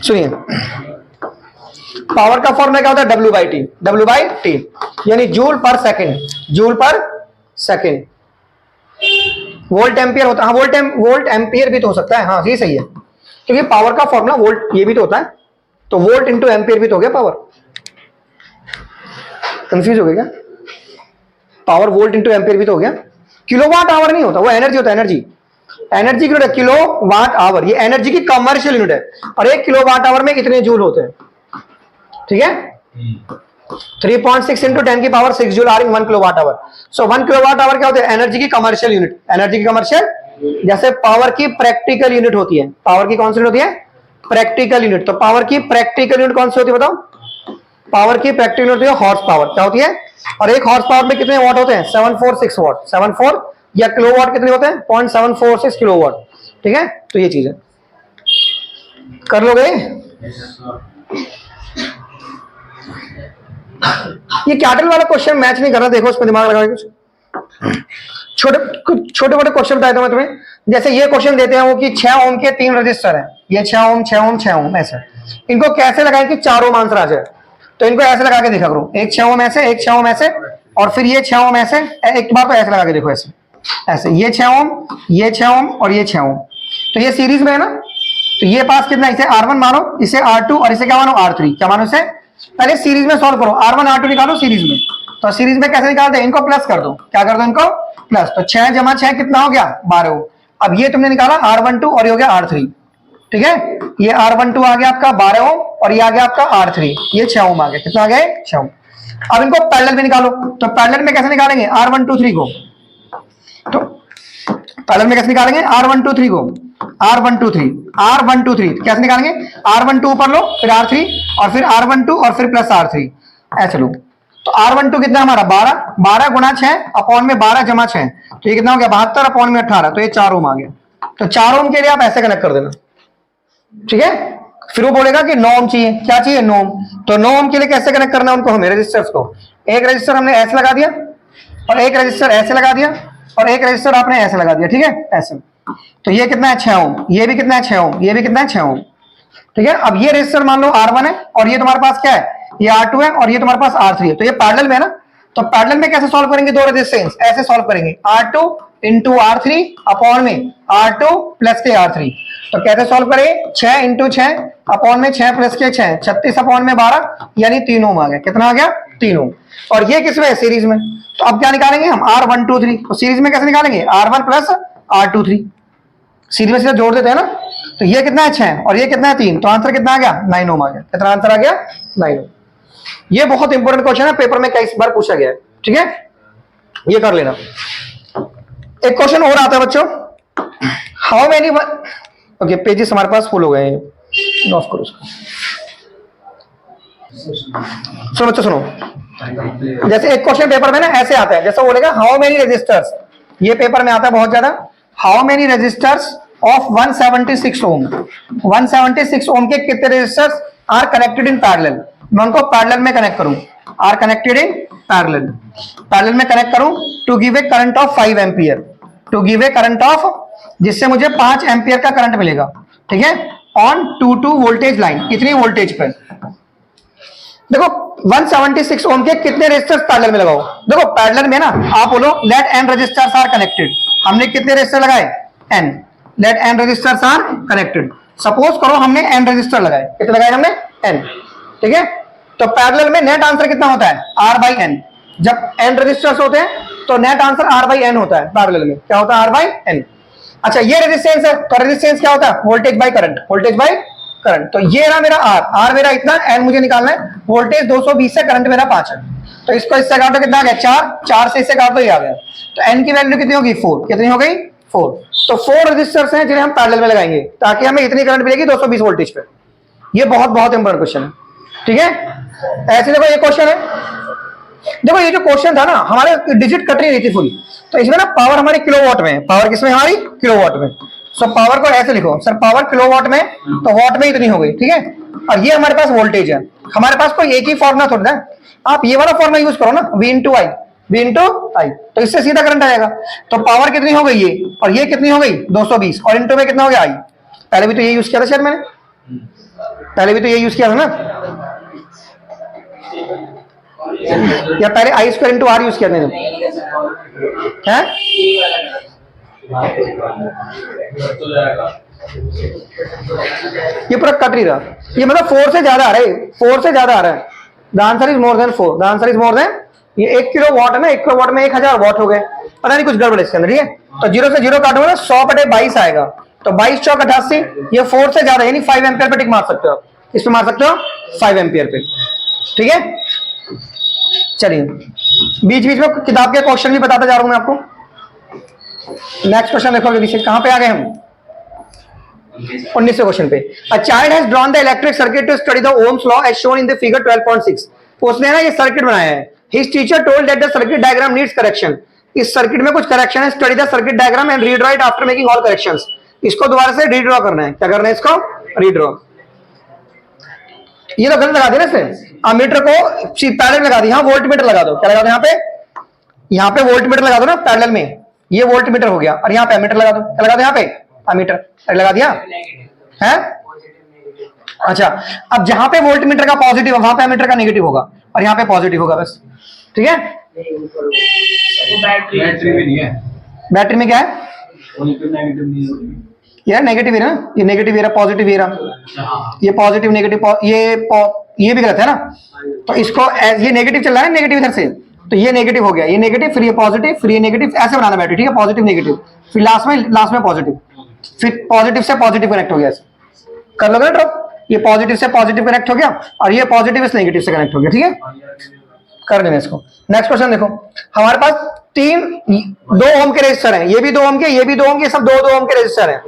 सुनिए, पावर का फॉर्मूला क्या होता है? W/T, W/T यानी जूल पर सेकंड, जूल पर सेकंड। वोल्ट एम्पियर होता है, हाँ वोल्ट एम्पियर भी तो हो सकता है, हाँ ये सही है, क्योंकि पावर का फॉर्मूला वोल्ट ये भी तो होता है, तो वोल्ट इंटू एम्पियर भी तो हो गया पावर। कंफ्यूज हो गया क्या? पावर वोल्ट इंटू एम्पियर भी तो हो गया। किलोवाट आवर नहीं होता, वो एनर्जी होता है, एनर्जी। एनर्जी की यूनिट है किलोवाट आवर, ये एनर्जी की कमर्शियल यूनिट है, और 1 किलोवाट आवर में इतने जूल होते हैं, ठीक है। 3.6 इंटू 10 की power 6 joule are in 1 kilowatt hour. So 1 kilowatt hour क्या होता है? एनर्जी की कमर्शियल यूनिट, एनर्जी की कमर्शियल। जैसे पावर की प्रैक्टिकल यूनिट होती है, पावर की कौन सी होती है? Practical unit. तो पावर की प्रैक्टिकल यूनिट कौन सी होती है बताओ? पावर की प्रैक्टिकल यूनिट होती है हॉर्स पावर। क्या होती है? और एक हॉर्स पावर में कितने वाट होते हैं? 746 वाट। 74 या किलोवाट कितने होते हैं? 0.746 किलोवाट, ठीक है। तो ये चीज है, कर लोगे? ये कैटल वाला क्वेश्चन मैच नहीं कर रहा, देखो उसमें दिमाग लगा कुछ छोटे मोटे क्वेश्चन बताया था मैं तुम्हें। जैसे ये क्वेश्चन देते हैं वो कि 6 ओम के 3 रजिस्टर है, ये 6 ओम 6 ओम 6 ओम ऐसे, इनको कैसे लगाएं कि 4 ओम आंसर आ जाए? तो इनको ऐसे लगा के देखा करो, एक 6 ओम ऐसे, एक 6 ओम ऐसे, और फिर ये 6 ओम ऐसे, एक बार तो ऐसे लगा के देखो, ऐसे ऐसे, ये 6 ओम, ये 6 ओम और ये 6 ओम। तो ये सीरीज में है ना, तो ये पास कितना? इसे R1 मानो, इसे R2 और इसे क्या मानो? R3। क्या मानो इसे? पहले सीरीज में सॉल्व करो, R1 R2 निकालो सीरीज में। तो सीरीज में कैसे निकालते हैं? इनको प्लस कर दो। क्या कर दो? इनको प्लस। तो 6 जमा 6 कितना हो गया? 12। अब ये तुमने निकाला R12 और ये हो गया R3, ठीक है। ये R12 आ गया आपका 12 ओम और ये आ गया आपका R3, ये 6 ओम आ गया। कितना आ गया? 6 ओम। अब इनको पैरेलल में निकालो। तो पैरेलल में कैसे निकालेंगे? R123 को, तो पैरेलल में कैसे निकालेंगे? R123 को, R123 कैसे निकालेंगे? R12 ऊपर लो, फिर R3 और फिर R12 और फिर प्लस R3, ऐसे लो। तो R12 कितना हमारा? 12 गुणा 6 अपॉन में 12 जमा 6, तो ये कितना हो गया? 72 अपॉन में 18, तो ये 4 ओम आ गया। तो 4 ओम के लिए आप ऐसे कनेक्ट कर देना, ठीक है। फिर वो बोलेगा कि 9 ओम चाहिए। क्या चाहिए? 9 ओम। तो 9 ओम के लिए कैसे कनेक्ट करना है उनको हमें? रजिस्टर्स को, एक रजिस्टर हमने ऐसे लगा दिया और एक रजिस्टर ऐसे लगा दिया और एक रजिस्टर आपने ऐसे लगा दिया, ठीक है, ऐसे। तो ये कितना है? 6 ओम। ये भी कितना है? 6 ओम। ये भी कितना है? 6 ओम, ठीक है। अब ये रजिस्टर मान लो R1 है और ये तुम्हारे पास क्या है? ये R2 है और ये तुम्हारे पास R3 है। तो ये पैरेलल में है ना, तो पैरेलल में कैसे सॉल्व करेंगे? दो रेजिस्टेंस ऐसे सॉल्व करेंगे, R2 इंटू R3 अपॉन में R2 प्लस के R3। तो कैसे सॉल्व करें, 6 इंटू 6 अपॉन में 6 प्लस के 6, 36 अपॉन में 12, यानी 3 ओम आ गया। कितना आ गया, 3 ओम। और ये किसमें है, सीरीज में। तो अब क्या निकालेंगे हम, R1 2 3। तो सीरीज में कैसे निकालेंगे, R1 प्लस R2 3। सीरीज में सीधा जोड़ देते हैं ना। तो ये कितना है 6 और ये कितना है 3, तो आंसर कितना आ गया, 9 ओम आ गया। कितना आंसर आ गया, 9 ओम। ये बहुत इंपॉर्टेंट क्वेश्चन है, पेपर में कई बार पूछा गया है। ठीक है, ये कर लेना। एक क्वेश्चन और आता है बच्चों, हाउ मेनी, ओके पेजेस हमारे पास फुल हो गए हैं, ऑफ करो उसको। सुनो बच्चों सुनो, जैसे एक क्वेश्चन पेपर में ना ऐसे आता है, जैसे बोलेगा हाउ मेनी रेजिस्टर्स, ये पेपर में आता है बहुत ज्यादा, how many resistors of 176 ohm, 176 ohm के कितने resistors are connected in parallel. मैं उनको पैरेलल में कनेक्ट करूं, are connected in parallel, parallel में कनेक्ट करूं to give a current of 5 ampere, to give a current of, जिससे मुझे 5 एम्पियर का करंट मिलेगा। ठीक है, ऑन 2 वोल्टेज लाइन, कितनी वोल्टेज पे। देखो 176 ओम के कितने रेजिस्टर्स पैरेलल में लगाओ। देखो पैरेलल में ना आप बोलो let N resistors are connected, हमने कितने रेजिस्टर लगाए, N, let N resistors are connected. Suppose करो हमने एन रेजिस्टर लगाए, कितने लगाए हमने, एन। ठीक है, तो पैरेलल में नेट आंसर कितना होता है, आर बाई एन। जब एन रेजिस्टर्स होते हैं तो net answer R by N होता है, पैरेलल में क्या होता है, आर बाई एन। अच्छा ये रेजिस्टेंस है, तो रेजिस्टेंस क्या होता है, voltage by current, voltage by current. तो ये रहा मेरा आर, आर मेरा इतना, एन मुझे निकालना है, वोल्टेज 220 से, करंट मेरा 5 है। तो इसको इससे काटो कितना आ गया, 4, 4 से इससे काटो ये आ गया। तो एन की वैल्यू कितनी होगी, 4, कितनी हो गई, 4। तो 4 रेजिस्टर्स हैं जिन्हें हम पैरेलल में लगाएंगे ताकि हमें इतनी करंट मिलेगी 220 वोल्टेज पे। ये बहुत बहुत इंपॉर्टेंट क्वेश्चन है। ठीक है, ऐसे देखो ये क्वेश्चन है, देखो ये जो क्वेश्चन था ना हमारे डिजिट कट नहीं रही थी फुल, तो इसमें ना पावर हमारी किलोवाट में है, पावर किसमें हमारी, किलोवाट में। सो पावर को ऐसे लिखो सर, पावर किलोवाट में, तो वाट में इतनी हो गई। ठीक है, और ये हमारे पास वोल्टेज है, हमारे पास कोई एक ही फॉर्मूला थोड़ा ना, आप ये वाला फॉर्मूला यूज करो ना, V इंटू आई, V इंटू आई, तो इससे सीधा करंट आएगा। तो पावर कितनी हो गई ये, और ये कितनी हो गई 220, और इंटू में कितना हो गया आई। पहले भी तो ये यूज किया था शायद मैंने, पहले भी तो ये यूज किया था ना, या पहले आई स्क्वायर इंटू आर यूज किया मैंने, हैं? ये पूरा कट नहीं रहा, ये मतलब 4 से ज्यादा आ रहा है, 4 से ज्यादा आ रहा है। The answer is more than 4, the answer is more than, ये 1 किलो वाट है ना, 1 किलो वाट में 1000 वाट हो गए, पता नहीं कुछ गड़बड़ इसके अंदर। ठीक है, तो 0 से 0 काटोगे ना 100/22 आएगा, तो 22 चौक 88, ये 4 से ज्यादा, यानी 5 एम्पियर पे टिक मार सकते हो आप, इस पे मार सकते हो 5 एम्पियर पे। ठीक है, चलिए बीच बीच में किताब के क्वेश्चन भी बताता जा रहा हूं मैं आपको। नेक्स्ट क्वेश्चन देखोगे पीछे, कहां पे आ गए हम, 19वें क्वेश्चन पे। A child has drawn the electric circuit to study the Ohm's law as shown in the figure 12.6। उसने ना ये सर्किट बनाया है, his teacher told that the circuit diagram needs correction. इस सर्किट में कुछ करेक्शन है, study the circuit diagram and redraw it after making all corrections. इसको दोबारा से रीड्रॉ करना है, क्या करना है इसको, रीड्रॉ। ये तो गलत लगा दिया ना इसने, मीटर को पैरेलल में लगा दिया, यहाँ वोल्ट मीटर लगा दो, क्या लगा दो यहाँ पे वोल्ट मीटर लगा दो ना पैरेलल में, ये वोल्ट मीटर हो गया, और यहाँ पे एमीटर लगा दो, क्या लगा दो यहाँ पे, एमीटर लगा दिया है। अच्छा, अब जहां पे वोल्ट मीटर का पॉजिटिव है वहां पे एमीटर का नेगेटिव होगा, और यहाँ पे पॉजिटिव होगा बस। ठीक है, बैटरी में नहीं है, बैटरी में क्या है, ये नेगेटिव है ना, ये नेगेटिव है, पॉजिटिव है, ये पॉजिटिव नेगेटिव, ये भी गलत है ना, तो इसको ये नेगेटिव चल रहा है, नेगेटिव इधर से, तो ये नेगेटिव हो गया, ये नेगेटिव, फिर ये पॉजिटिव, फिर ये नेगेटिव, ऐसे बनाना बैटरी। ठीक है, पॉजिटिव नेगेटिव, फिर लास्ट में पॉजिटिव, फिर पॉजिटिव से पॉजिटिव कनेक्ट हो गया, ऐसे कर लोगे ना ड्रॉप, ये पॉजिटिव से पॉजिटिव कनेक्ट हो गया, और ये पॉजिटिव से नेगेटिव से कनेक्ट हो गया। ठीक है, कर देना इसको। नेक्स्ट क्वेश्चन देखो, हमारे पास 2 ओम के रेजिस्टर हैं, ये भी 2 ओम के, ये भी 2 ओम के, सब 2 ओम के रेजिस्टर हैं।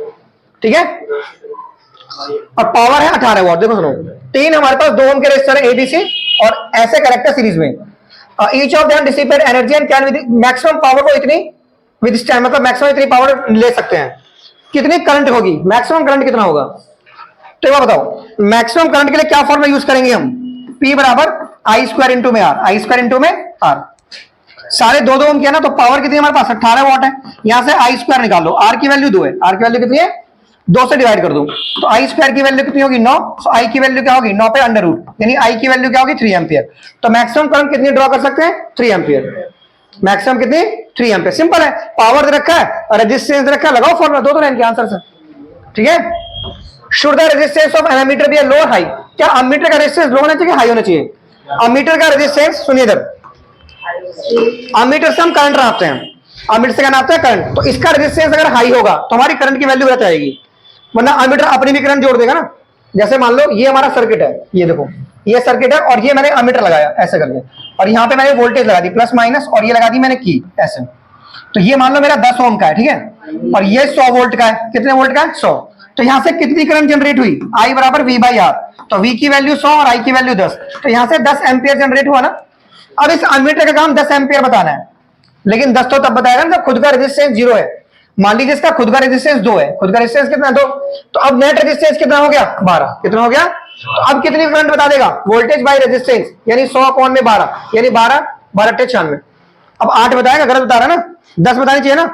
ठीक है, और पावर है 18 वाट। देखो सुनो, 3 हमारे पास 2 ओम के रेजिस्टर है एबीसी, और ऐसे कनेक्ट है सीरीज में। Each of them dissipate energy and can with maximum power को इतनी विद टाइम, मतलब मैक्सिमम इतनी पावर ले सकते हैं। कितनी करंट होगी, मैक्सिमम करंट कितना होगा, तो ये बताओ। मैक्सिमम करंट के लिए क्या फॉर्मूला यूज करेंगे हम, P बराबर आई स्क्वायर इंटू में आर, आई स्क्वायर इंटू में आर। सारे 2 ओम किया ना, तो पावर कितनी हमारे पास 18 वाट है, यहां से आई स्क्वायर निकाल लो, आर की वैल्यू 2 है, आर की वैल्यू कितनी है 2 से डिवाइड कर दो, तो आई स्क्वायर की वैल्यू कितनी होगी 9, तो आई की वैल्यू क्या होगी 9 पे अंडर रूट, यानी आई की वैल्यू क्या होगी 3 एम्पियर। तो मैक्सिमम करंट कितनी ड्रॉ कर सकते हैं 3 एम्पियर, मैक्सिमम कितनी 3 एम्पियर। सिंपल है, पावर दे रखा है और रेजिस्टेंस दे रखा है, लगाओ फॉर्मूला, दो इनके आंसर से। ठीक है, should the resistance of an ammeter be low high, क्या अमीटर का रेजिस्टेंस लो होना चाहिए, हाई होना चाहिए? अमीटर का रेजिस्टेंस, सुनिए इधर, अमीटर से हम करंट नापते हैं, अमीटर से क्या नापते हैं, करंट। तो इसका रेजिस्टेंस अगर हाई होगा तो हमारी करंट की वैल्यू गलत आएगी, वरना अमीटर अपनी भी करंट जोड़ देगा ना। जैसे मान लो ये हमारा सर्किट है, ये देखो ये सर्किट है और ये मैंने अमीटर लगाया ऐसे करके, और यहाँ पे मैंने वोल्टेज लगा दी प्लस माइनस, और ये लगा दी मैंने की ऐसे। तो ये मान लो मेरा 10 ओम का है, ठीक है, और ये 100 वोल्ट का है। कितने वोल्ट का है? 100। तो यहां से कितनी करंट जनरेट हुई? I बराबर V बाई आर। तो V की वैल्यू 100 और I की वैल्यू 10, तो यहां से 10 एम्पियर जनरेट हुआ ना। अब इस अमीटर का काम 10 एम्पियर बताना है, लेकिन 10 तो तब बताएगा ना जब खुद का रेजिस्टेंस 0 है। मान लीजिए इसका खुद का रेजिस्टेंस 2 है, खुद का रेजिस्टेंस कितना है? 2। तो अब नेट रेजिस्टेंस कितना हो गया? 12। कितना हो गया? तो अब कितनी करंट बता देगा? वोल्टेज बाई रेजिस्टेंस, यानी 100 अपॉन में 12, यानी 12 12 96। अब 8 बताएगा, गलत बता रहा है ना, 10 बतानी चाहिए ना।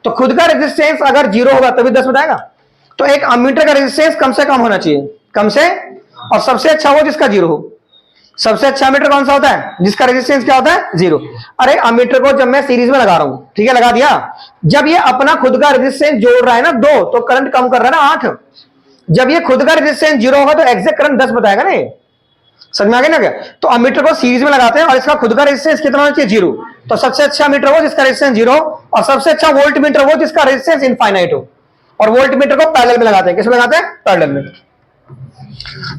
तो खुद का रेजिस्टेंस अगर 0 होगा तभी 10 बताएगा। तो एक अमीटर का रेजिस्टेंस कम से कम होना चाहिए, कम से, और सबसे अच्छा हो जिसका 0 हो। सबसे अच्छा अमीटर कौन सा होता है? जिसका रेजिस्टेंस क्या होता है? 0। अरे अमीटर को जब मैं सीरीज में लगा रहा हूं, ठीक है, लगा दिया, जब ये अपना खुद का रेजिस्टेंस जोड़ रहा है ना 2, तो करंट कम कर रहा है ना 8। जब ये खुद का रेजिस्टेंस 0 होगा तो एग्जैक्ट करंट 10 बताएगा ना। समझ में आ गया ना क्या? तो अमीटर को सीरीज में लगाते हैं और इसका खुद का रेजिस्टेंस कितना होना चाहिए? 0। तो सबसे अच्छा मीटर वो जिसका रेजिस्टेंस 0, और सबसे अच्छा वोल्ट मीटर वो जिसका रेजिस्टेंस इनफाइनाइट हो। और वोल्ट मीटर को पैरेलल में लगाते हैं। किसमें लगाते हैं? पैरेलल में।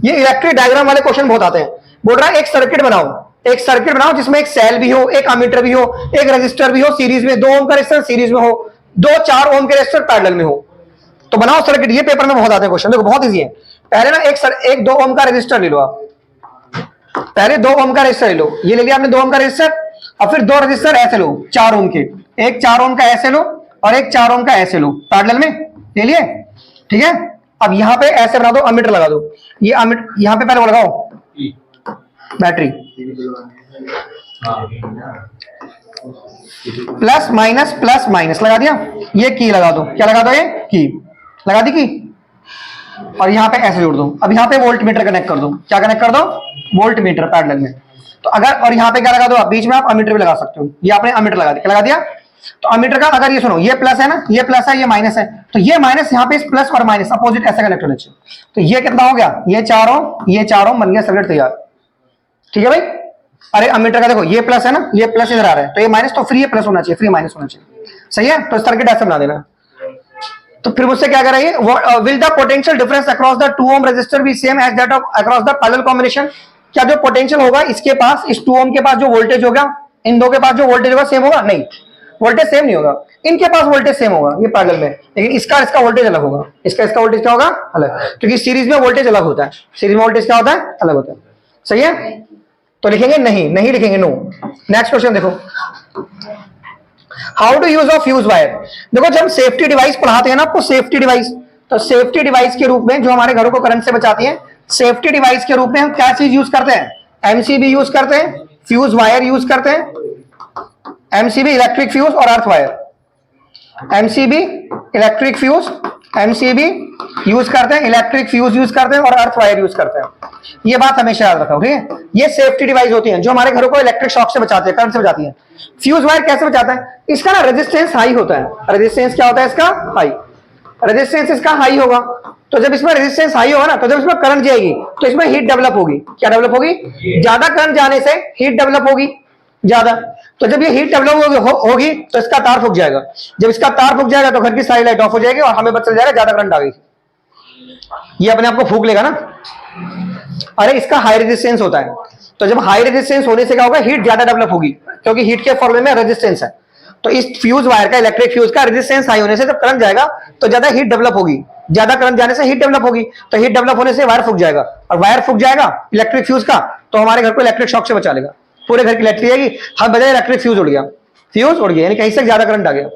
ये इलेक्ट्रिक डायग्राम वाले क्वेश्चन बहुत आते हैं। बोल रहा है एक सर्किट बनाओ, एक सर्किट बनाओ जिसमें एक सेल भी हो, एक अमीटर भी हो, एक रजिस्टर भी हो सीरीज में, 2 ओम का रेजिस्टर सीरीज में हो, 2 4 ओम के रेजिस्टर पैरेलल में हो, तो बनाओ सर्किट। ये पेपर में बहुत आते हैं क्वेश्चन, देखो बहुत इजी है। पहले ना एक 2 ओम का रेजिस्टर ले लो आप, पहले 2 ओम का रेजिस्टर ले लो, ये ले लिया आपने 2 ओम का रेजिस्टर, और फिर 2 रेजिस्टर ऐसे लो 4 ओम के, एक 4 ओम का ऐसे लो और एक 4 ओम का ऐसे लो, पैरेलल में ले लिए, ठीक है। अब यहां पे ऐसे बना दो, अमीटर लगा दो, ये अमीटर यहां पे पहले वो लगाओ बैटरी, प्लस माइनस लगा दिया, ये की लगा दो, क्या लगा दो? ये की लगा दी की, और यहां पे ऐसे जोड़ दो। अब यहां पे वोल्ट मीटर कनेक्ट कर दो, क्या कनेक्ट कर दो? वोल्ट मीटर पैरेलल में। तो अगर, और यहां पे क्या लगा दो आप? बीच में आप अमीटर भी लगा सकते हो। ये आपने अमीटर लगा दिया, क्या लगा दिया? तो अमीटर का अगर ये सुनो, ये प्लस है ना, ये प्लस है, ये माइनस है, तो ये माइनस यहाँ पे इस प्लस और माइनस अपोजिट ऐसे कनेक्ट होने चाहिए। तो ये कितना हो गया? ये 4 ओम, ये 4 ओम, बन गया सर्किट तैयार। ठीक है भाई। अरे अमीटर का देखो, ये प्लस है ना, ये प्लस इधर आ रहा है, तो ये माइनस, तो फिर ये प्लस होना चाहिए, फिर माइनस होना चाहिए। सही है, तो सर्किट ऐसे बना देना। तो फिर मुझसे क्या कर रही है? Will the potential difference across the 2 ohm resistor be same as that of across the parallel combination? क्या जो पोटेंशियल होगा इसके पास, इस 2 ओम के पास जो वोल्टेज होगा, इन दो के पास जो वोल्टेज होगा सेम होगा? नहीं, वोल्टेज सेम नहीं होगा। इनके पास वोल्टेज सेम होगा, ये पैरेलल में, लेकिन इसका वोल्टेज अलग होगा, इसका वोल्टेज क्या होगा? अलग, क्योंकि सीरीज में वोल्टेज अलग होता है, सीरीज में वोल्टेज क्या होता है? अलग होता है। सही है, तो लिखेंगे नहीं लिखेंगे नो। नेक्स्ट क्वेश्चन देखो, how to use of fuse wire. देखो जब सेफ्टी डिवाइस पढ़ाते हैं ना आपको, सेफ्टी डिवाइस, तो सेफ्टी डिवाइस के रूप में जो हमारे घरों को करंट से बचाती है, सेफ्टी डिवाइस के रूप में हम क्या चीज यूज करते हैं? एमसीबी यूज करते हैं, फ्यूज वायर यूज करते हैं, एमसीबी इलेक्ट्रिक फ्यूज और earth wire, MCB electric fuse, MCB use करते हैं, इलेक्ट्रिक फ्यूज यूज करते हैं और अर्थ वायर यूज करते हैं। ये बात हमेशा याद रखो, ठीक है। ये सेफ्टी डिवाइस होती हैं जो हमारे घरों को इलेक्ट्रिक शॉक से बचाते हैं, करंट से बचाती हैं। फ्यूज वायर कैसे बचाता है? इसका ना रेजिस्टेंस हाई होता है। रेजिस्टेंस क्या होता है इसका? हाई। रेजिस्टेंस इसका हाई होगा, तो जब इसमें रेजिस्टेंस हाई होगा ना, तो जब इसमें करंट जाएगी तो इसमें हीट डेवलप होगी। क्या डेवलप होगी? ज्यादा करंट जाने से हीट डेवलप होगी ज्यादा। तो जब ये हीट डेवलप होगी तो इसका तार फूक जाएगा। जब इसका तार फूक जाएगा तो घर की सारी लाइट ऑफ हो जाएगी और हमें पता चल जाएगा ज्यादा करंट आ गई। ये अपने आप को फूक लेगा ना। अरे इसका हाई रेजिस्टेंस होता है, तो जब हाई रेजिस्टेंस होने से क्या होगा? हीट ज्यादा डेवलप होगी, क्योंकि हीट के फॉर्मूले में रेजिस्टेंस है। तो इस फ्यूज वायर का, इलेक्ट्रिक फ्यूज का रेजिस्टेंस हाई होने से जब करंट जाएगा तो ज्यादा हीट डेवलप होगी, ज्यादा करंट जाने से हीट डेवलप होगी, तो हीट डेवलप होने से वायर फूक जाएगा, और वायर फूक जाएगा इलेक्ट्रिक फ्यूज का, तो हमारे घर को इलेक्ट्रिक शॉक से बचा लेगा। पूरे घर की लाइट जाएगी, हर बजाय इलेक्ट्रिक फ्यूज उड़ गया, फ्यूज उड़ गया, यानी कहीं से ज्यादा करंट आ गया।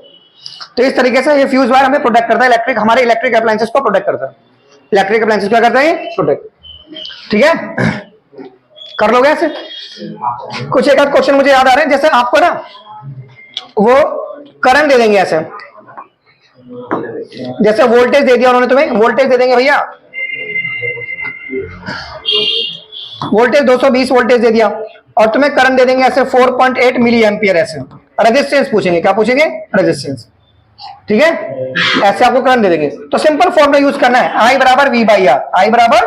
तो इस तरीके से ये फ्यूज वायर हमें प्रोटेक्ट करता है, इलेक्ट्रिक, हमारे इलेक्ट्रिक अप्लायंसेस को प्रोटेक्ट करता है। इलेक्ट्रिक अप्लायंसेस क्या करता है? प्रोटेक्ट। ठीक है, कर लोगे ऐसे। कुछ एक आध क्वेश्चन मुझे याद आ रहे हैं, जैसे आपको ना वो करंट दे देंगे ऐसे, जैसे वोल्टेज दे दिया उन्होंने तुम्हें, वोल्टेज दे देंगे भैया, वोल्टेज 220 वोल्टेज दे दिया, और तुम्हें करंट दे देंगे ऐसे 4.8 मिली एम्पियर ऐसे, रेजिस्टेंस पूछेंगे, क्या पूछेंगे? रेजिस्टेंस। ठीक है, ऐसे आपको करंट दे देंगे। तो सिंपल फॉर्मूला यूज करना है, आई बराबर वी बाई आर। आई बराबर,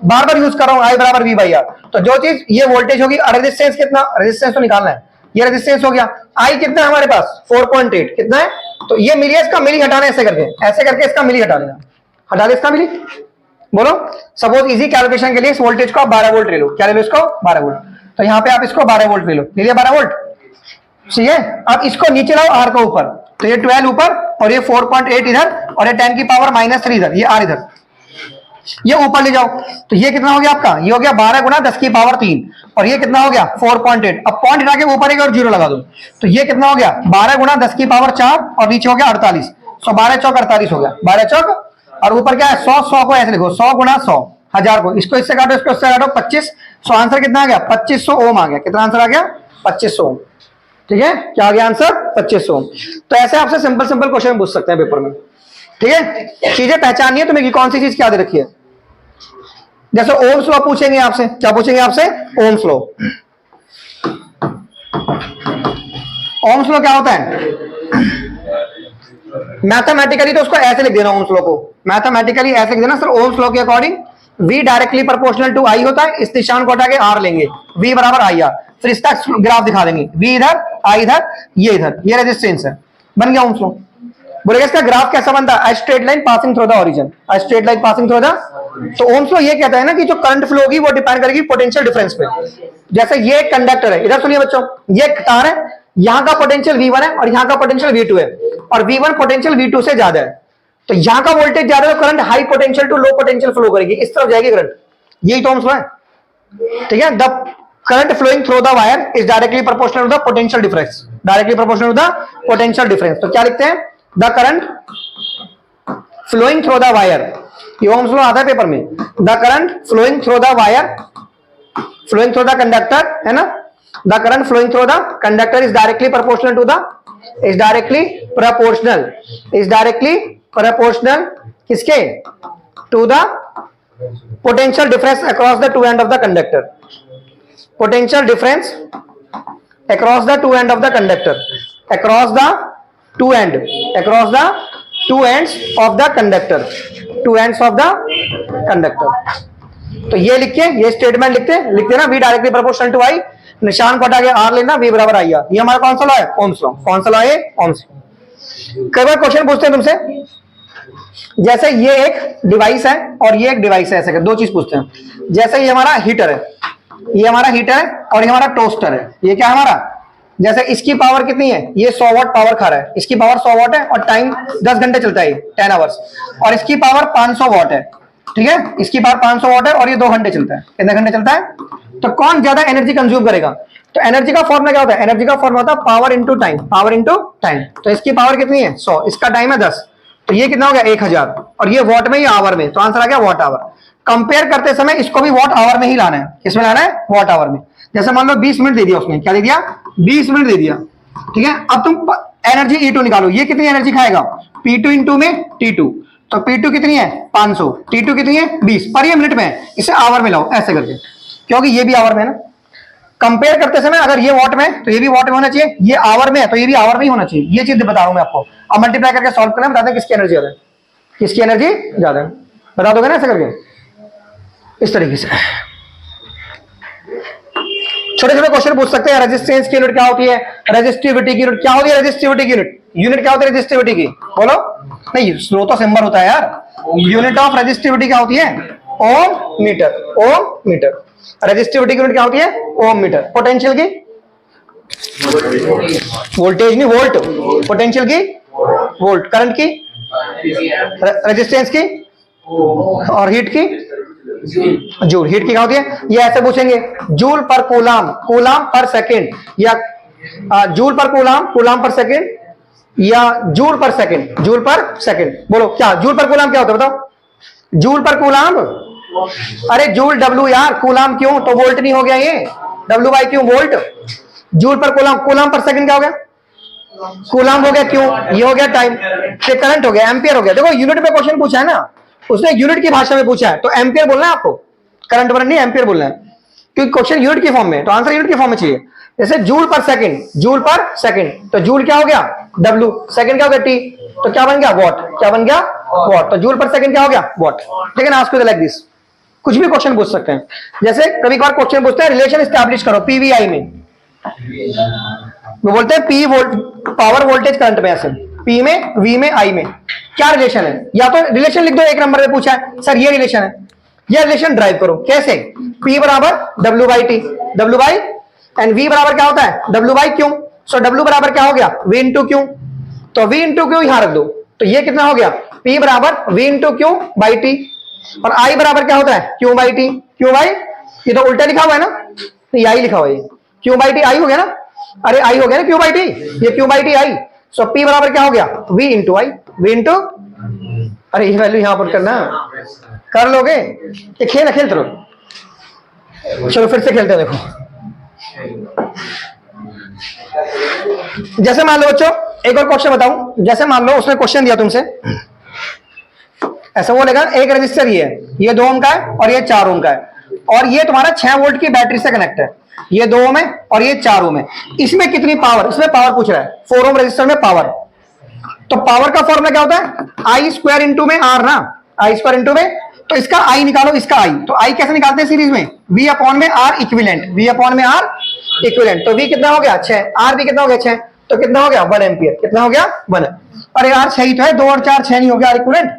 बार बार यूज कर रहा हूं, आई बराबर वी बाई आर। तो जो चीज ये वोल्टेज होगी, रेजिस्टेंस कितना, रेजिस्टेंस तो निकालना है, ये रेजिस्टेंस हो गया। आई कितना है हमारे पास? 4.8। कितना है? तो ये मिली है, इसका मिली हटाना है, ऐसे करके इसका मिली हटा देना। हटा दे इसका मिली। बोलो, सपोज इजी कैलकुलेशन के लिए इस वोल्टेज को आप 12 वोल्ट ले लो। क्या ले लो इसको? 12 वोल्ट। तो यहाँ पे आप इसको 12 वोल्ट ले लो, ले लिया 12 वोल्ट। ठीक है, अब इसको नीचे लाओ आर को ऊपर, तो ये 12 ऊपर और ये 4.8 इधर और ये 10 की पावर -3 इधर, ये आर इधर, ये ऊपर ले जाओ। तो ये कितना हो गया आपका? ये हो गया 12 गुना 10 की पावर 3 और ये कितना हो गया? 4.8। अब पॉइंट हटा के ऊपर एक और जीरो लगा दो, तो ये कितना हो गया? 12 गुना 10 की पावर 4 और नीचे हो गया 48। 12 चौक 48 हो गया, 12 चौक, और ऊपर क्या है? 100। 100 को ऐसे लिखो, 100 गुना 100, 1000 को इसको इससे काटो, इसको इससे काटो, 25। सो आंसर कितना आ गया? 2500 ओम आ गया। कितना आंसर आ गया? 2500 ओम। ठीक है, क्या आ गया आंसर? 2500 ओम। तो ऐसे आपसे सिंपल सिंपल क्वेश्चन पूछ सकते हैं पेपर में। ठीक है, चीजें पहचाननी है तुम्हें कि कौन सी चीज क्या दे रखी है। जैसे ओम्स लॉ पूछेंगे आपसे, क्या पूछेंगे आपसे? Ohm's law. ओम्स लॉ क्या होता है? मैथमेटिकली तो उसको ऐसे लिख देना, ओम्स लॉ को मैथमेटिकली ऐसे लिख देना सर, ओम्स लॉ के according V directly proportional to I होता है। इस निशान को हटा के R लेंगे, V बराबर IR, फिर इसका ग्राफ दिखा देंगे, V इधर, I इधर, ये इधर, ये रेजिस्टेंस है, बन गया ओम्स लॉ। बोलेगा इसका ग्राफ कैसा बनता है? Straight line passing through the origin, straight line passing through the. तो ओम्स लॉ ये कहता है ना कि जो करंट फ्लो होगी वो डिपेंड करेगी पोटेंशियल डिफरेंस पे। जैसे ये कंडक्टर है, इधर सुनिए बच्चों, ये तार है, यहाँ का पोटेंशियल V1 है और यहाँ का पोटेंशियल V2 है, और V1 पोटेंशियल V2 से ज्यादा है, तो यहाँ का वोल्टेज ज्यादा है तो current high potential to low potential flow करेगी, इस तरफ जाएगी करंट। यही तो ओम्स लॉ है। ठीक है, the current flowing through the wire is directly proportional to the potential difference, directly proportional to the potential difference. तो क्या लिखते हैं? The current flowing through the wire, ये ओम्स लॉ आता है पेपर में। The current flowing through the wire, flowing through the conductor, है ना? The current flowing through the conductor is directly proportional to the, is directly proportional, is directly proportional किसके? To the potential difference across the two end of the conductor, potential difference across the two end of the conductor, across the two end, across the two ends of the conductor, two ends of the conductor. तो ये लिख के ये statement लिखते ना, V directly proportional to I, निशान को हटा के R लेना, V बराबर IR। ये हमारा कौन सा लॉ है? Ohm's law. कौन सा लॉ है? Ohm's law. कई बार क्वेश्चन पूछते हैं तुमसे, जैसे ये एक डिवाइस है और ये एक डिवाइस है, ऐसे दो चीज पूछते हैं। जैसे ये हमारा हीटर है, ये हमारा हीटर है और ये हमारा टोस्टर है। ये क्या है हमारा? जैसे इसकी पावर कितनी है? ये 100 वाट पावर खा रहा है, इसकी पावर 100 वाट है और टाइम 10 घंटे चलता है, 10 आवर्स, और इसकी पावर 500 वाट है। ठीक है, इसकी पावर 500 वाट है और ये 2 घंटे चलता है। कितने घंटे चलता है? तो कौन ज्यादा एनर्जी कंज्यूम करेगा? तो एनर्जी का फॉर्मूला क्या होता है? एनर्जी का फॉर्मूला होता है power into time, power into time. तो इसकी पावर कितनी है? 100, इसका टाइम है 10, तो ये कितना हो गया? 1000, और ये वॉट में या आवर में, तो आंसर आ गया वॉट आवर। कंपेयर करते समय इसको भी वॉट आवर में ही लाना है। किसमें लाना है? वॉट आवर में। जैसे मान लो 20 मिनट दे दिया उसने, क्या दे दिया? 20 मिनट दे दिया। ठीक है, अब तुम एनर्जी E2 निकालो, ये कितनी एनर्जी खाएगा? P2 इंटू में T2, तो P2 कितनी है? 500, T2 कितनी है? 20, पर ये मिनट में है, इसे आवर में लाओ ऐसे करके, क्योंकि ये भी आवर में है ना। कंपेयर करते समय अगर ये वॉट में तो ये भी वॉट में होना चाहिए, ये आवर में है तो ये भी आवर में ही होना चाहिए। ये चीज बता रहा हूं मैं आपको। अब मल्टीप्लाई करके सॉल्व करना, बता दें किसकी एनर्जी ज्यादा है, किसकी एनर्जी ज्यादा है, बता दोगे ना ऐसे करके, इस तरीके से। छोटे छोटे क्वेश्चन पूछ सकते हैं। रेजिस्टेंस की यूनिट क्या होती है? रेजिस्टिविटी की यूनिट क्या होती है? रेजिस्टिविटी की यूनिट क्या होती है? रेजिस्टिविटी की बोलो। नहीं, स्लो तो सिंबल होता है यार। यूनिट ऑफ रेजिस्टिविटी क्या होती है? ओम मीटर, ओम मीटर। रेजिस्टिविटी की यूनिट क्या होती है? ओम मीटर। पोटेंशियल की? वोल्टेज नहीं, वोल्ट। पोटेंशियल की? वोल्ट। करंट की? रेजिस्टेंस की? और हीट की? जूल। हीट की क्या होती है? ये ऐसे पूछेंगे, जूल पर कूलाम, कूलाम पर सेकेंड, या जूल पर कूलाम, कूलाम पर सेकेंड, या जूल पर सेकेंड, जूल पर सेकेंड। बोलो क्या जूल पर कूलाम क्या होता है? बताओ। जूल पर कूलाम, अरे जूल W यार, कूलाम क्यों? तो वोल्ट नहीं हो गया ये, W/, क्यों वोल्ट। जूल पर कूलाम, कूलाम पर सेकेंड क्या हो गया? कूलाम हो गया, क्यों? ये हो गया टाइम, ये करंट हो गया, एम्पियर हो गया। देखो यूनिट में क्वेश्चन पूछा है ना, उसने यूनिट की भाषा में पूछा है, तो एम्पियर बोलना है आपको, करंट वर्ड नहीं, एम्पियर बोलना है। क्योंकि क्वेश्चन यूनिट की फॉर्म में, तो आंसर यूनिट की फॉर्म में चाहिए। जैसे जूल पर सेकंड, जूल पर सेकंड, तो जूल क्या हो गया W, सेकंड क्या हो गया T, तो क्या बन गया वॉट, क्या बन गया वॉट, तो जूल पर सेकंड क्या हो गया वॉट। लेकिन आज को लाइक दिस कुछ भी क्वेश्चन पूछ सकते हैं। जैसे कभी कभार क्वेश्चन पूछते हैं रिलेशन एस्टैब्लिश करो PVI में, वो बोलते हैं P volt power voltage current में, ऐसे P में V में I में क्या रिलेशन है, या तो रिलेशन लिख दो, एक नंबर पे पूछा है सर ये रिलेशन है, ये रिलेशन ड्राइव करो कैसे, P बराबर W by T, W by and V बराबर क्या होता है W by Q, so W बराबर क्या हो गया V इंटू Q, तो V इंटू Q यहां रख दो, तो ये कितना हो गया P बराबर V into Q by T, और I बराबर क्या होता है Q by T, Q by, ये तो उल्टा लिखा हुआ है ना, तो ये I लिखा हुआ है, Q बाई T I हो गया ना, अरे I हो गया ना Q बाई T, ये Q by T I, so P बराबर क्या हो गया V into I, V into, अरे ये वैल्यू यहां पर करना, कर लोगे ये खेल खेलते रहो। चलो फिर से खेलते हैं, देखो जैसे मान लो बच्चों एक और क्वेश्चन बताऊं, जैसे मान लो उसने क्वेश्चन दिया तुमसे ऐसा, बोलेगा एक रजिस्टर ये 2 ओम का है और ये 4 ओम का है, और ये तुम्हारा 6 वोल्ट की बैटरी से कनेक्ट है, ये 2 ओम है और ये 4 ओम है, इसमें कितनी पावर, इसमें पावर पूछ रहा है 4 ओम रजिस्टर में पावर, तो पावर का फॉर्मूला क्या होता है आई स्क्वायर इंटू में आर ना, आई स्क्वायर इंटू में, तो इसका आई निकालो, इसका आई, तो आई कैसे निकालते हैं सीरीज में V अपॉन में आर इक्विवेलेंट, V अपॉन में आर इक्विवेलेंट, तो V कितना हो गया 6, आर भी कितना हो गया 6, तो कितना हो गया 1 एम्पियर, कितना हो गया 1, अरे यार 6 ही तो है, 2 और 4 6 नहीं हो गया आर इक्विवेलेंट,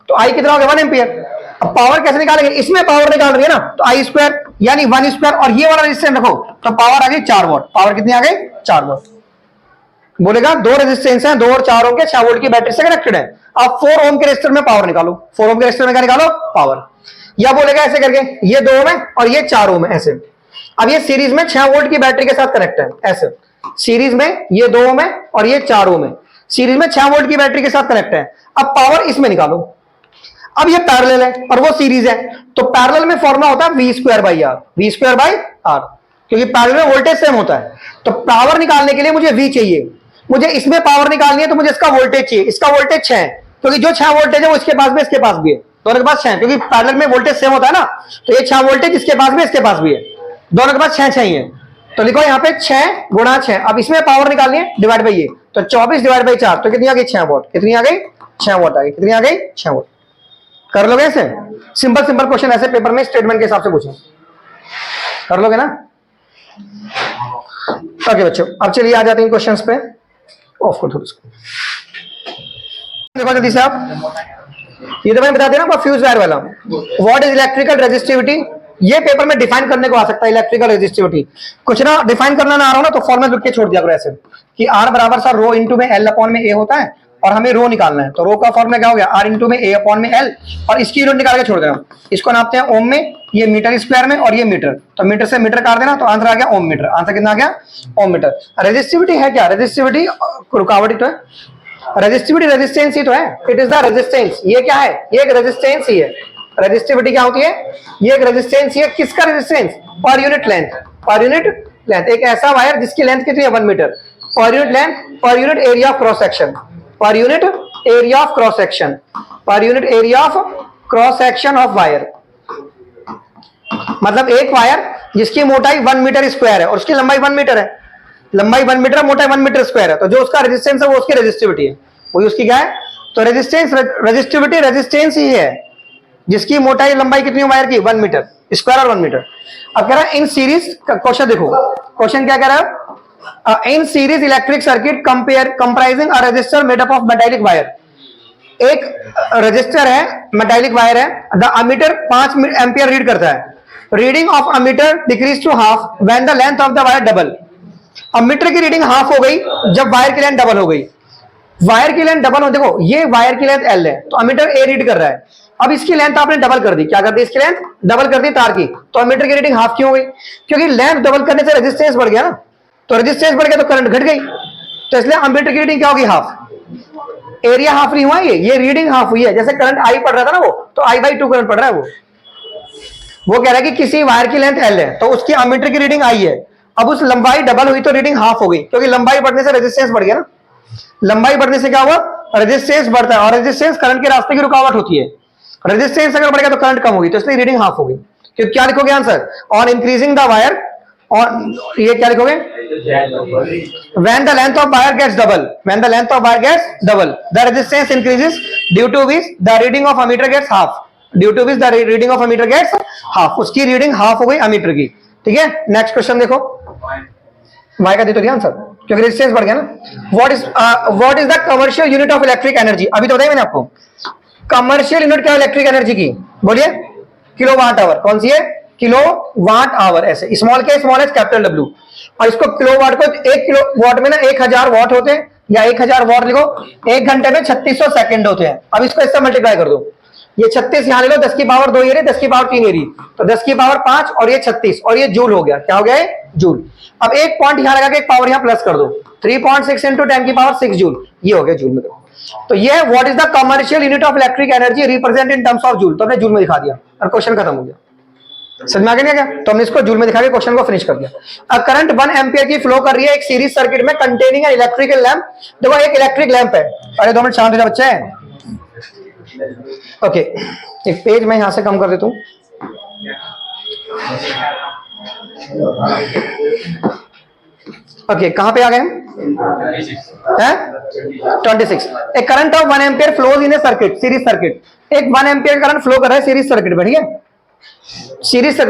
तो आई कितना हो गया 1 एम्पियर। अब पावर कैसे निकालेंगे, इसमें पावर निकाल रही है ना, तो आई स्क्वायर यानी 1 स्क्वायर, और ये वाला रेजिस्टेंस रखो तो पावर आ गई 4 वोल्ट, पावर कितनी आ गई 4 वोल्ट। बोलेगा 2 रेजिस्टेंस हैं 2 और 4 ओम के 6 वोल्ट की बैटरी से कनेक्टेड है, अब 4 ओम के रेजिस्टर में पावर निकालो, 4 ओम के रेजिस्टर में क्या निकालो पावर, या बोलेगा ऐसे करके ये 2 ओम है और ये 4 ओम है ऐसे, अब ये सीरीज में 6 वोल्ट की बैटरी के साथ कनेक्ट है ऐसे, सीरीज में ये 2 ओम है और ये 4 ओम है, सीरीज में 6 वोल्ट की बैटरी के साथ कनेक्ट है, अब पावर इसमें निकालो, अब ये पैरेलल है और वो सीरीज है, तो पैरेलल में फॉर्मूला होता है V square by R, V square by R, क्योंकि पैरेलल में वोल्टेज सेम होता है, तो पावर निकालने के लिए मुझे V चाहिए, मुझे इसमें पावर निकालनी है तो मुझे इसका वोल्टेज चाहिए, इसका वोल्टेज 6 है, क्योंकि जो 6 वोल्टेज है वो इसके पास भी इसके पास भी है, दोनों के पास 6 है, क्योंकि पैरेलल में वोल्टेज सेम होता है ना, तो ये 6 वोल्टेज इसके पास भी इसके पास भी है, दोनों के पास 6 ही है, तो लिखो यहाँ पे 6 गुणा 6, अब इसमें पावर निकालनी है डिवाइड बाई ये, तो 24 डिवाइड बाई 4, तो कितनी आ गई 6 वोल्ट, कितनी आ गई 6 वोल्ट आ गई, कितनी आ गई 6 वोल्ट। कर लोगे ऐसे सिंपल सिंपल क्वेश्चन, ऐसे पेपर में स्टेटमेंट के हिसाब से पूछे, कर लोगे ना। ओके बच्चों, अब चलिए आ जाते हैं क्वेश्चंस पे, ऑफ कर दो इसको, देखो जल्दी से आप, ये तो मैंने बता दिया ना फ्यूज वायर वाला, व्हाट इज इलेक्ट्रिकल रेजिस्टिविटी, ये पेपर में डिफाइन करने को आ सकता है इलेक्ट्रिकल रेजिस्टिविटी, कुछ ना डिफाइन करना ना आ रहा हो ना तो फॉर्मूला लिख के छोड़ दिया करो ऐसे कि R बराबर सर रो इंटू में L अपॉन में A होता है, और हमें रो निकालना है, तो रो का फॉर्मूला क्या हो गया R इंटू में A अपॉन में L, और इसकी यूनिट निकाल के छोड़ देना, इसको नापते हैं ओम में, ये मीटर स्क्वायर में, और ये मीटर, तो मीटर से मीटर काट देना, तो आंसर आ गया ओम मीटर, आंसर कितना आ गया ओम मीटर। रेजिस्टिविटी है क्या, रेजिस्टिविटी रुकावट ही तो है, रेजिस्टिविटी रेजिस्टेंस ही तो है, इट इज द रेजिस्टेंस, ये क्या है ये एक रेजिस्टेंस ही है, रेजिस्टिविटी क्या होती है ये एक रेजिस्टेंस ही है, किसका रेजिस्टेंस पर unit length, per unit length, एक ऐसा वायर जिसकी लेंथ कितनी है 1 metre, per unit length, per unit area of cross section, per unit area of cross section, per unit area of cross section of wire, मतलब एक wire जिसकी मोटाई 1 metre square है और उसकी लंबाई 1 मीटर है, लंबाई 1 मीटर है, मोटाई 1 मीटर स्क्वायर है, तो जो उसका रेजिस्टेंस है वो उसकी रेजिस्टिविटी है, वही उसकी क्या है, तो रेजिस्टेंस रेजिस्टिविटी रेजिस्टेंस ही है जिसकी मोटाई लंबाई कितनी है वायर की 1 मीटर स्क्वायर और 1 मीटर। अब कह रहा है इन सीरीज, क्वेश्चन देखो क्वेश्चन क्या कह रहा है, in series electric circuit comprising a resistor made up of metallic wire, एक रजिस्टर है मेटालिक वायर है, द अमीटर 5 एम्पियर रीड करता है, reading of ammeter decreases to half when the length of the wire double, ammeter की reading half हो गई जब wire की लेंथ डबल हो गई, वायर की लेंथ डबल हो, देखो ये वायर की लेंथ L है तो अमीटर A रीड कर रहा है, अब इसकी लेंथ आपने डबल कर दी, क्या कर दी इसकी लेंथ डबल कर दी तार की, तो अमीटर की रीडिंग हाफ क्यों हो गई, क्योंकि लेंथ डबल करने से रेजिस्टेंस बढ़ गया ना, तो रेजिस्टेंस बढ़ गया तो करंट घट गई, तो इसलिए अमीटर की रीडिंग क्या होगी हाफ, एरिया हाफ नहीं हुआ, ये रीडिंग हाफ हुई है, जैसे करंट I पड़ रहा था ना वो, तो I/2 करंट पड़ रहा है वो कह रहा है कि किसी वायर की लेंथ L है तो उसकी अमीटर की रीडिंग I है, अब उस लंबाई डबल हुई तो रीडिंग हाफ हो गई, क्योंकि लंबाई बढ़ने से रेजिस्टेंस बढ़ गया ना, लंबाई बढ़ने से क्या हुआ रेजिस्टेंस बढ़ता है, और रेजिस्टेंस करंट के रास्ते की रुकावट होती है, रेजिस्टेंस अगर बढ़ गया तो करंट कम होगी, तो इसलिए रीडिंग हाफ हो गई, क्योंकि क्या लिखोगे answer, on increasing the wire, और ये क्या लिखोगे, when the length of wire gets double, when the length of wire gets double, the resistance increases, due to which the reading of ammeter gets half, due to which the reading of ammeter gets half, उसकी reading half हो गई ammeter की। ठीक है, next question देखो, Y का दे तो दिया आंसर क्योंकि रेजिस्टेंस बढ़ गया ना। What is the commercial unit of electric energy, अभी तो बताया मैंने आपको, कमर्शियल यूनिट क्या इलेक्ट्रिक एनर्जी की, बोलिए, किलो वाट आवर, कौन सी है, किलो वाट आवर, ऐसे स्मॉल के स्मॉल एच कैपिटल डब्ल्यू, और इसको किलो वाट को, एक किलो वाट में ना 1000 वाट होते हैं, या 1000 वाट लिखो, एक घंटे में 3600 सेकंड होते हैं। अब इसको इससे मल्टीप्लाई कर दो, ये 36 यहां ले लो, 10 की पावर 2 ये रही, 10 की पावर 3 ये रही, तो 10 की पावर 5 और ये 36, और ये जूल हो गया, क्या हो गया है, जूल। अब एक पॉइंट यहां लगा के एक पावर यहां प्लस कर दो, 3.6 इंटू 10 की पावर 6 जूल, ये हो गया जूल में। तो ये what is the commercial unit of electric energy represent in terms of joule, तो हमने जूल में दिखा दिया और क्वेश्चन खत्म हो गया। समझ में आ गया क्या, तो हमने इसको जूल में दिखा के क्वेश्चन को फिनिश कर दिया। अब करंट 1 एम्पियर की फ्लो कर रही है एक सीरीज सर्किट में कंटेनिंग एन इलेक्ट्रिकल लैंप, देखो एक इलेक्ट्रिक लैंप है, अरे 2 मिनट शांत हो जा बच्चे। ओके, एक पेज मैं यहां से कम कर देता हूं, ओके कहां पे आ गए हैं, 26। A current of 1 ampere flows in a circuit, series circuit, एक 1 एम्पियर करंट फ्लो कर रहा है सीरीज सर्किट में, ठीक है, सीरीज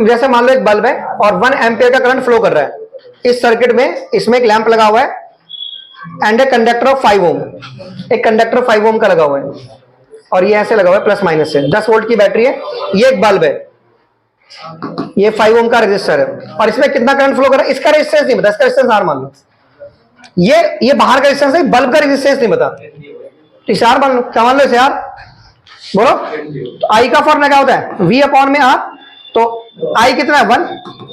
जैसे मान लो एक बल्ब है और 1 एम्पियर का करंट फ्लो कर रहा है इस सर्किट में, इसमें एक लैंप लगा हुआ है एंड ए कंडक्टर ऑफ 5 ओम, एक कंडक्टर 5 ओम का लगा हुआ है, और ये ऐसे लगा हुआ है प्लस माइनस से, 10 वोल्ट की बैटरी है, ये एक बल्ब है, ये 5 ओम का रेजिस्टर है, और इसमें कितना करंट फ्लो कर रहा है, इसका रेजिस्टेंस नहीं पता, इसका रेजिस्टेंस आर मान लो, ये बाहर का रेजिस्टेंस है, बल्ब का रेजिस्टेंस नहीं पता, तो इसे आर मान लो, क्या मान लो इसे आर, बोलो। तो आई का फॉर्मूला क्या होता है, वी अपॉन में आर, तो आई कितना है 1,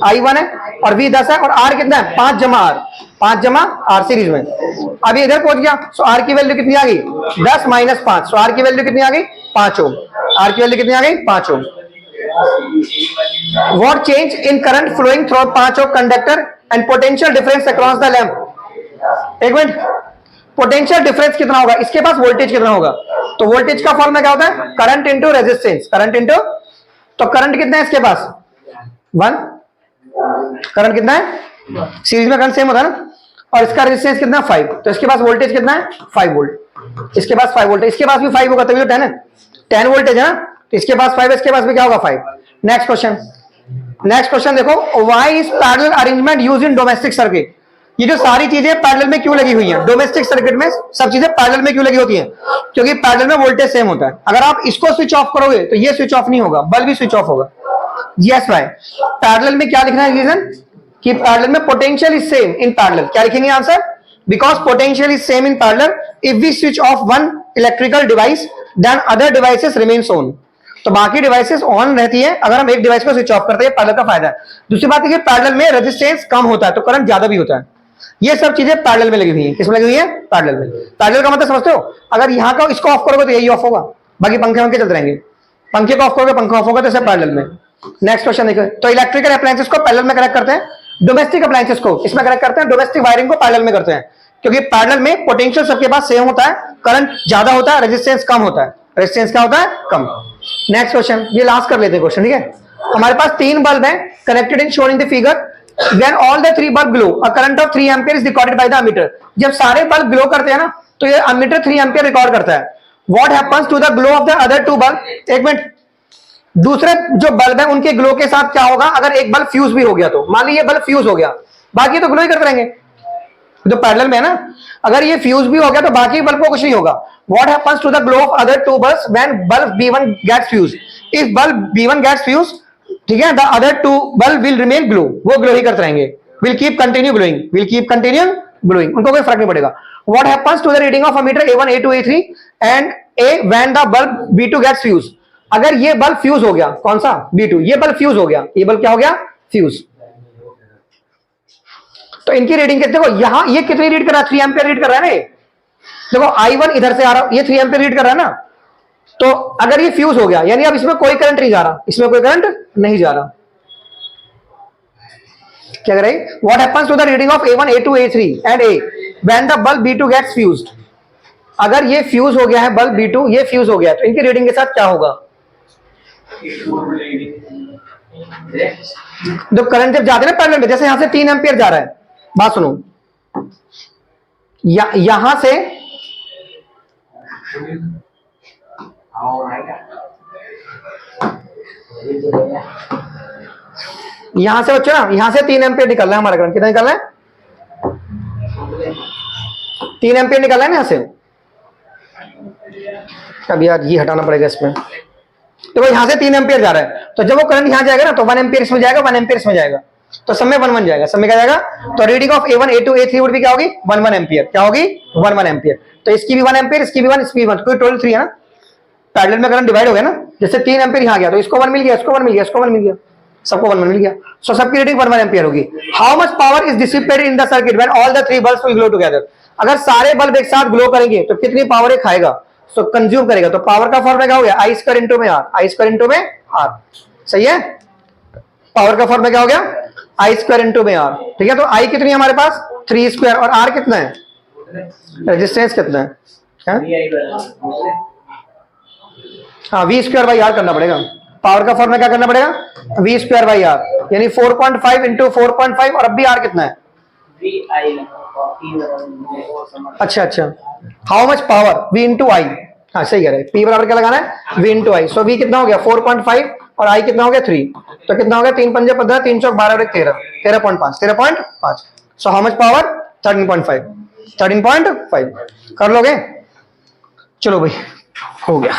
आई 1 है, और वी 10 है, और आर कितना है 5 जमा आर, 5 जमा आर सीरीज में। अभी इधर पहुंच गया, सो आर की वैल्यू कितनी आ गई 10 माइनस 5, सो आर की वैल्यू कितनी आ गई 5 ओम, आर की वैल्यू कितनी आ गई 5 ohm. What change in current flowing through 5 ohm conductor and potential difference across the lamp, एक मिनट, पोटेंशियल डिफरेंस कितना होगा, इसके पास वोल्टेज कितना होगा, तो वोल्टेज का फॉर्मूला क्या होता है, current into resistance, current into, तो करंट कितना है इसके पास 1, करंट कितना है, सीरीज में करंट सेम होता है ना, और इसका रेजिस्टेंस कितना 5, तो इसके पास वोल्टेज कितना है 5 वोल्ट, इसके पास 5 वोल्ट है, इसके पास भी 5 होगा तभी तो 10 है, 10 वोल्टेज है ना, तो इसके पास 5 है, इसके पास भी क्या होगा 5। नेक्स्ट क्वेश्चन, नेक्स्ट क्वेश्चन देखो, why is parallel arrangement used in domestic circuit, ये जो सारी चीजें पैरेलल में क्यों लगी हुई हैं, डोमेस्टिक सर्किट में सब चीजें पैरेलल में क्यों लगी होती हैं, क्योंकि पैरेलल में वोल्टेज सेम होता है, अगर आप इसको स्विच ऑफ करोगे तो ये स्विच ऑफ नहीं होगा, बल्ब भी स्विच ऑफ होगा। यस भाई, पैरेलल में क्या लिखना है रीजन, कि पैरेलल में potential is same in parallel, क्या लिखेंगे answer, because potential is same in parallel, if we switch off one electrical device then other devices remains on, तो बाकी डिवाइसेस ऑन रहती है अगर हम एक डिवाइस को स्विच ऑफ करते हैं, पैरेलल का फायदा है। दूसरी बात है कि पैरेलल में रेजिस्टेंस कम होता है तो करंट ज्यादा भी होता है, ये सब चीजें पैरेलल में लगी हुई हैं, किसमें लगी हुई है, पैरेलल में। पैरेलल का मतलब समझते हो, अगर यहाँ का इसको ऑफ करोगे तो यही ऑफ होगा, बाकी पंखे पंखे चलते रहेंगे, पंखे को ऑफ करोगे पंखा ऑफ होगा, तो सब पैरेलल में। नेक्स्ट क्वेश्चन देखो, तो इलेक्ट्रिकल अप्लायंसेस को पैरेलल में कनेक्ट करते हैं, डोमेस्टिक अप्लायंसेस को इसमें कनेक्ट करते हैं, डोमेस्टिक वायरिंग को पैरेलल में करते हैं, क्योंकि पैरेलल में पोटेंशियल सबके पास सेम होता है, करंट ज्यादा होता है, रेजिस्टेंस कम होता है, रेजिस्टेंस क्या होता है कम। नेक्स्ट क्वेश्चन, ये लास्ट कर लेते हैं क्वेश्चन, ठीक है। हमारे पास 3 बल्ब है connected in shown in the figure, when all the 3 bulb glow a current of 3 ampere is recorded by the ammeter, जब सारे बल्ब ग्लो करते हैं ना तो ये अमीटर 3 एम्पियर रिकॉर्ड करता है। what happens to the glow of the other 2 bulb, एक मिनट, दूसरे जो बल्ब है उनके ग्लो के साथ क्या होगा, अगर एक बल्ब फ्यूज भी हो गया तो, मान लीजिए ये बल्ब फ्यूज हो गया, बाकी तो ग्लो ही करते रहेंगे, तो पैरेलल में है ना, अगर ये फ्यूज भी हो गया तो बाकी बल्ब को कुछ नहीं होगा। what happens to the glow of other 2 bulbs when bulb B1 gets fused, if bulb B1 gets fused, ठीक है, the other 2 bulb will remain glow, वो ग्लो ही करते रहेंगे, will keep continue glowing, will keep continue glowing, उनको कोई फर्क नहीं पड़ेगा। What happens to the reading of ammeter A1 A2 A3 and A when the bulb B2 gets fuse, अगर ये बल्ब फ्यूज हो गया, कौन सा B2, ये बल्ब फ्यूज हो गया, ये बल्ब क्या हो गया फ्यूज, तो इनकी रीडिंग देखो, यहां ये कितनी रीड कर रहा है 3 एम्पियर रीड कर रहा है ना, देखो I1 इधर से आ रहा है, ये 3 एम्पियर रीड कर रहा है ना, तो अगर ये फ्यूज हो गया यानी अब इसमें कोई करंट नहीं जा रहा, इसमें कोई करंट नहीं जा रहा, क्या कर रहे हैं, what happens to the reading of A1 A2 A3 and A when the bulb B2 gets fused, अगर ये फ्यूज हो गया है बल्ब B2, ये फ्यूज हो गया तो इनकी रीडिंग के साथ क्या होगा, तो करंट जब जाते हैं ना पैरेलल में, जैसे यहां से 3 एम्पियर जा रहा है, बात सुनो, यहां से बच्चों ना, यहां से 3 एम्पियर निकल रहा है हमारा करंट। कितना निकल रहा है? 3 एम्पियर निकल रहा है ना यहां से। अब यार ये हटाना पड़ेगा इसमें। तो वो यहां से 3 एम्पियर जा रहा है, तो जब वो करंट यहां जाएगा ना तो 1 एम्पियर इसमें जाएगा, 1 एम्पियर इसमें जाएगा, तो सब में 1 जाएगा, सब में क्या जाएगा? तो reading of A1 A2 A3 would भी क्या होगी? 1 एम्पियर। क्या होगी? 1 एम्पियर। तो इसकी भी 1 एम्पियर, इसकी भी 1, इसकी भी 1, कोई टोटल 3 है ना। पैरेलल में करंट डिवाइड हो गया ना, जैसे 3 एम्पियर यहां गया तो इसको 1 मिल गया, इसको 1 मिल गया, इसको 1 मिल गया, सबको 1 मिल गया। सो सबकी रीडिंग 1 एम्पियर होगी। How much power is dissipated in the circuit when all the 3 bulbs will glow together? अगर सारे बल्ब एक साथ ग्लो करेंगे तो कितनी पावर ये खाएगा? सो कंज्यूम करेगा। तो पावर का फॉर्मूला क्या हो गया? आई स्क्वायर इंटू में आर, आई स्क्वायर इंटू में आर। सही है, पावर का फॉर्मूला क्या हो गया? आई स्क्वायर इंटू में आर। ठीक है, तो आई कितनी है हमारे पास? 3 स्क्वायर, और आर कितना है? रेजिस्टेंस कितना है? हाँ, वी स्क्वायर बाई आर करना पड़ेगा। पावर का फॉर्मूला क्या करना पड़ेगा? वी स्क्वायर बाई आर, यानी 4.5 इंटू 4.5, और अब भी आर कितना है? अच्छा अच्छा, how much power? V into I. हाँ सही कह रहे हैं, पी बराबर क्या लगाना है? V into I. So V कितना हो गया? 4.5, और आई कितना हो गया? 3। तो कितना हो गया? 3 पंजे 15, 3 चौक 12 और 1 13, 13.5, 13.5। So how much power? 13.5, 13.5 कर लोगे? चलो भाई, हो गया।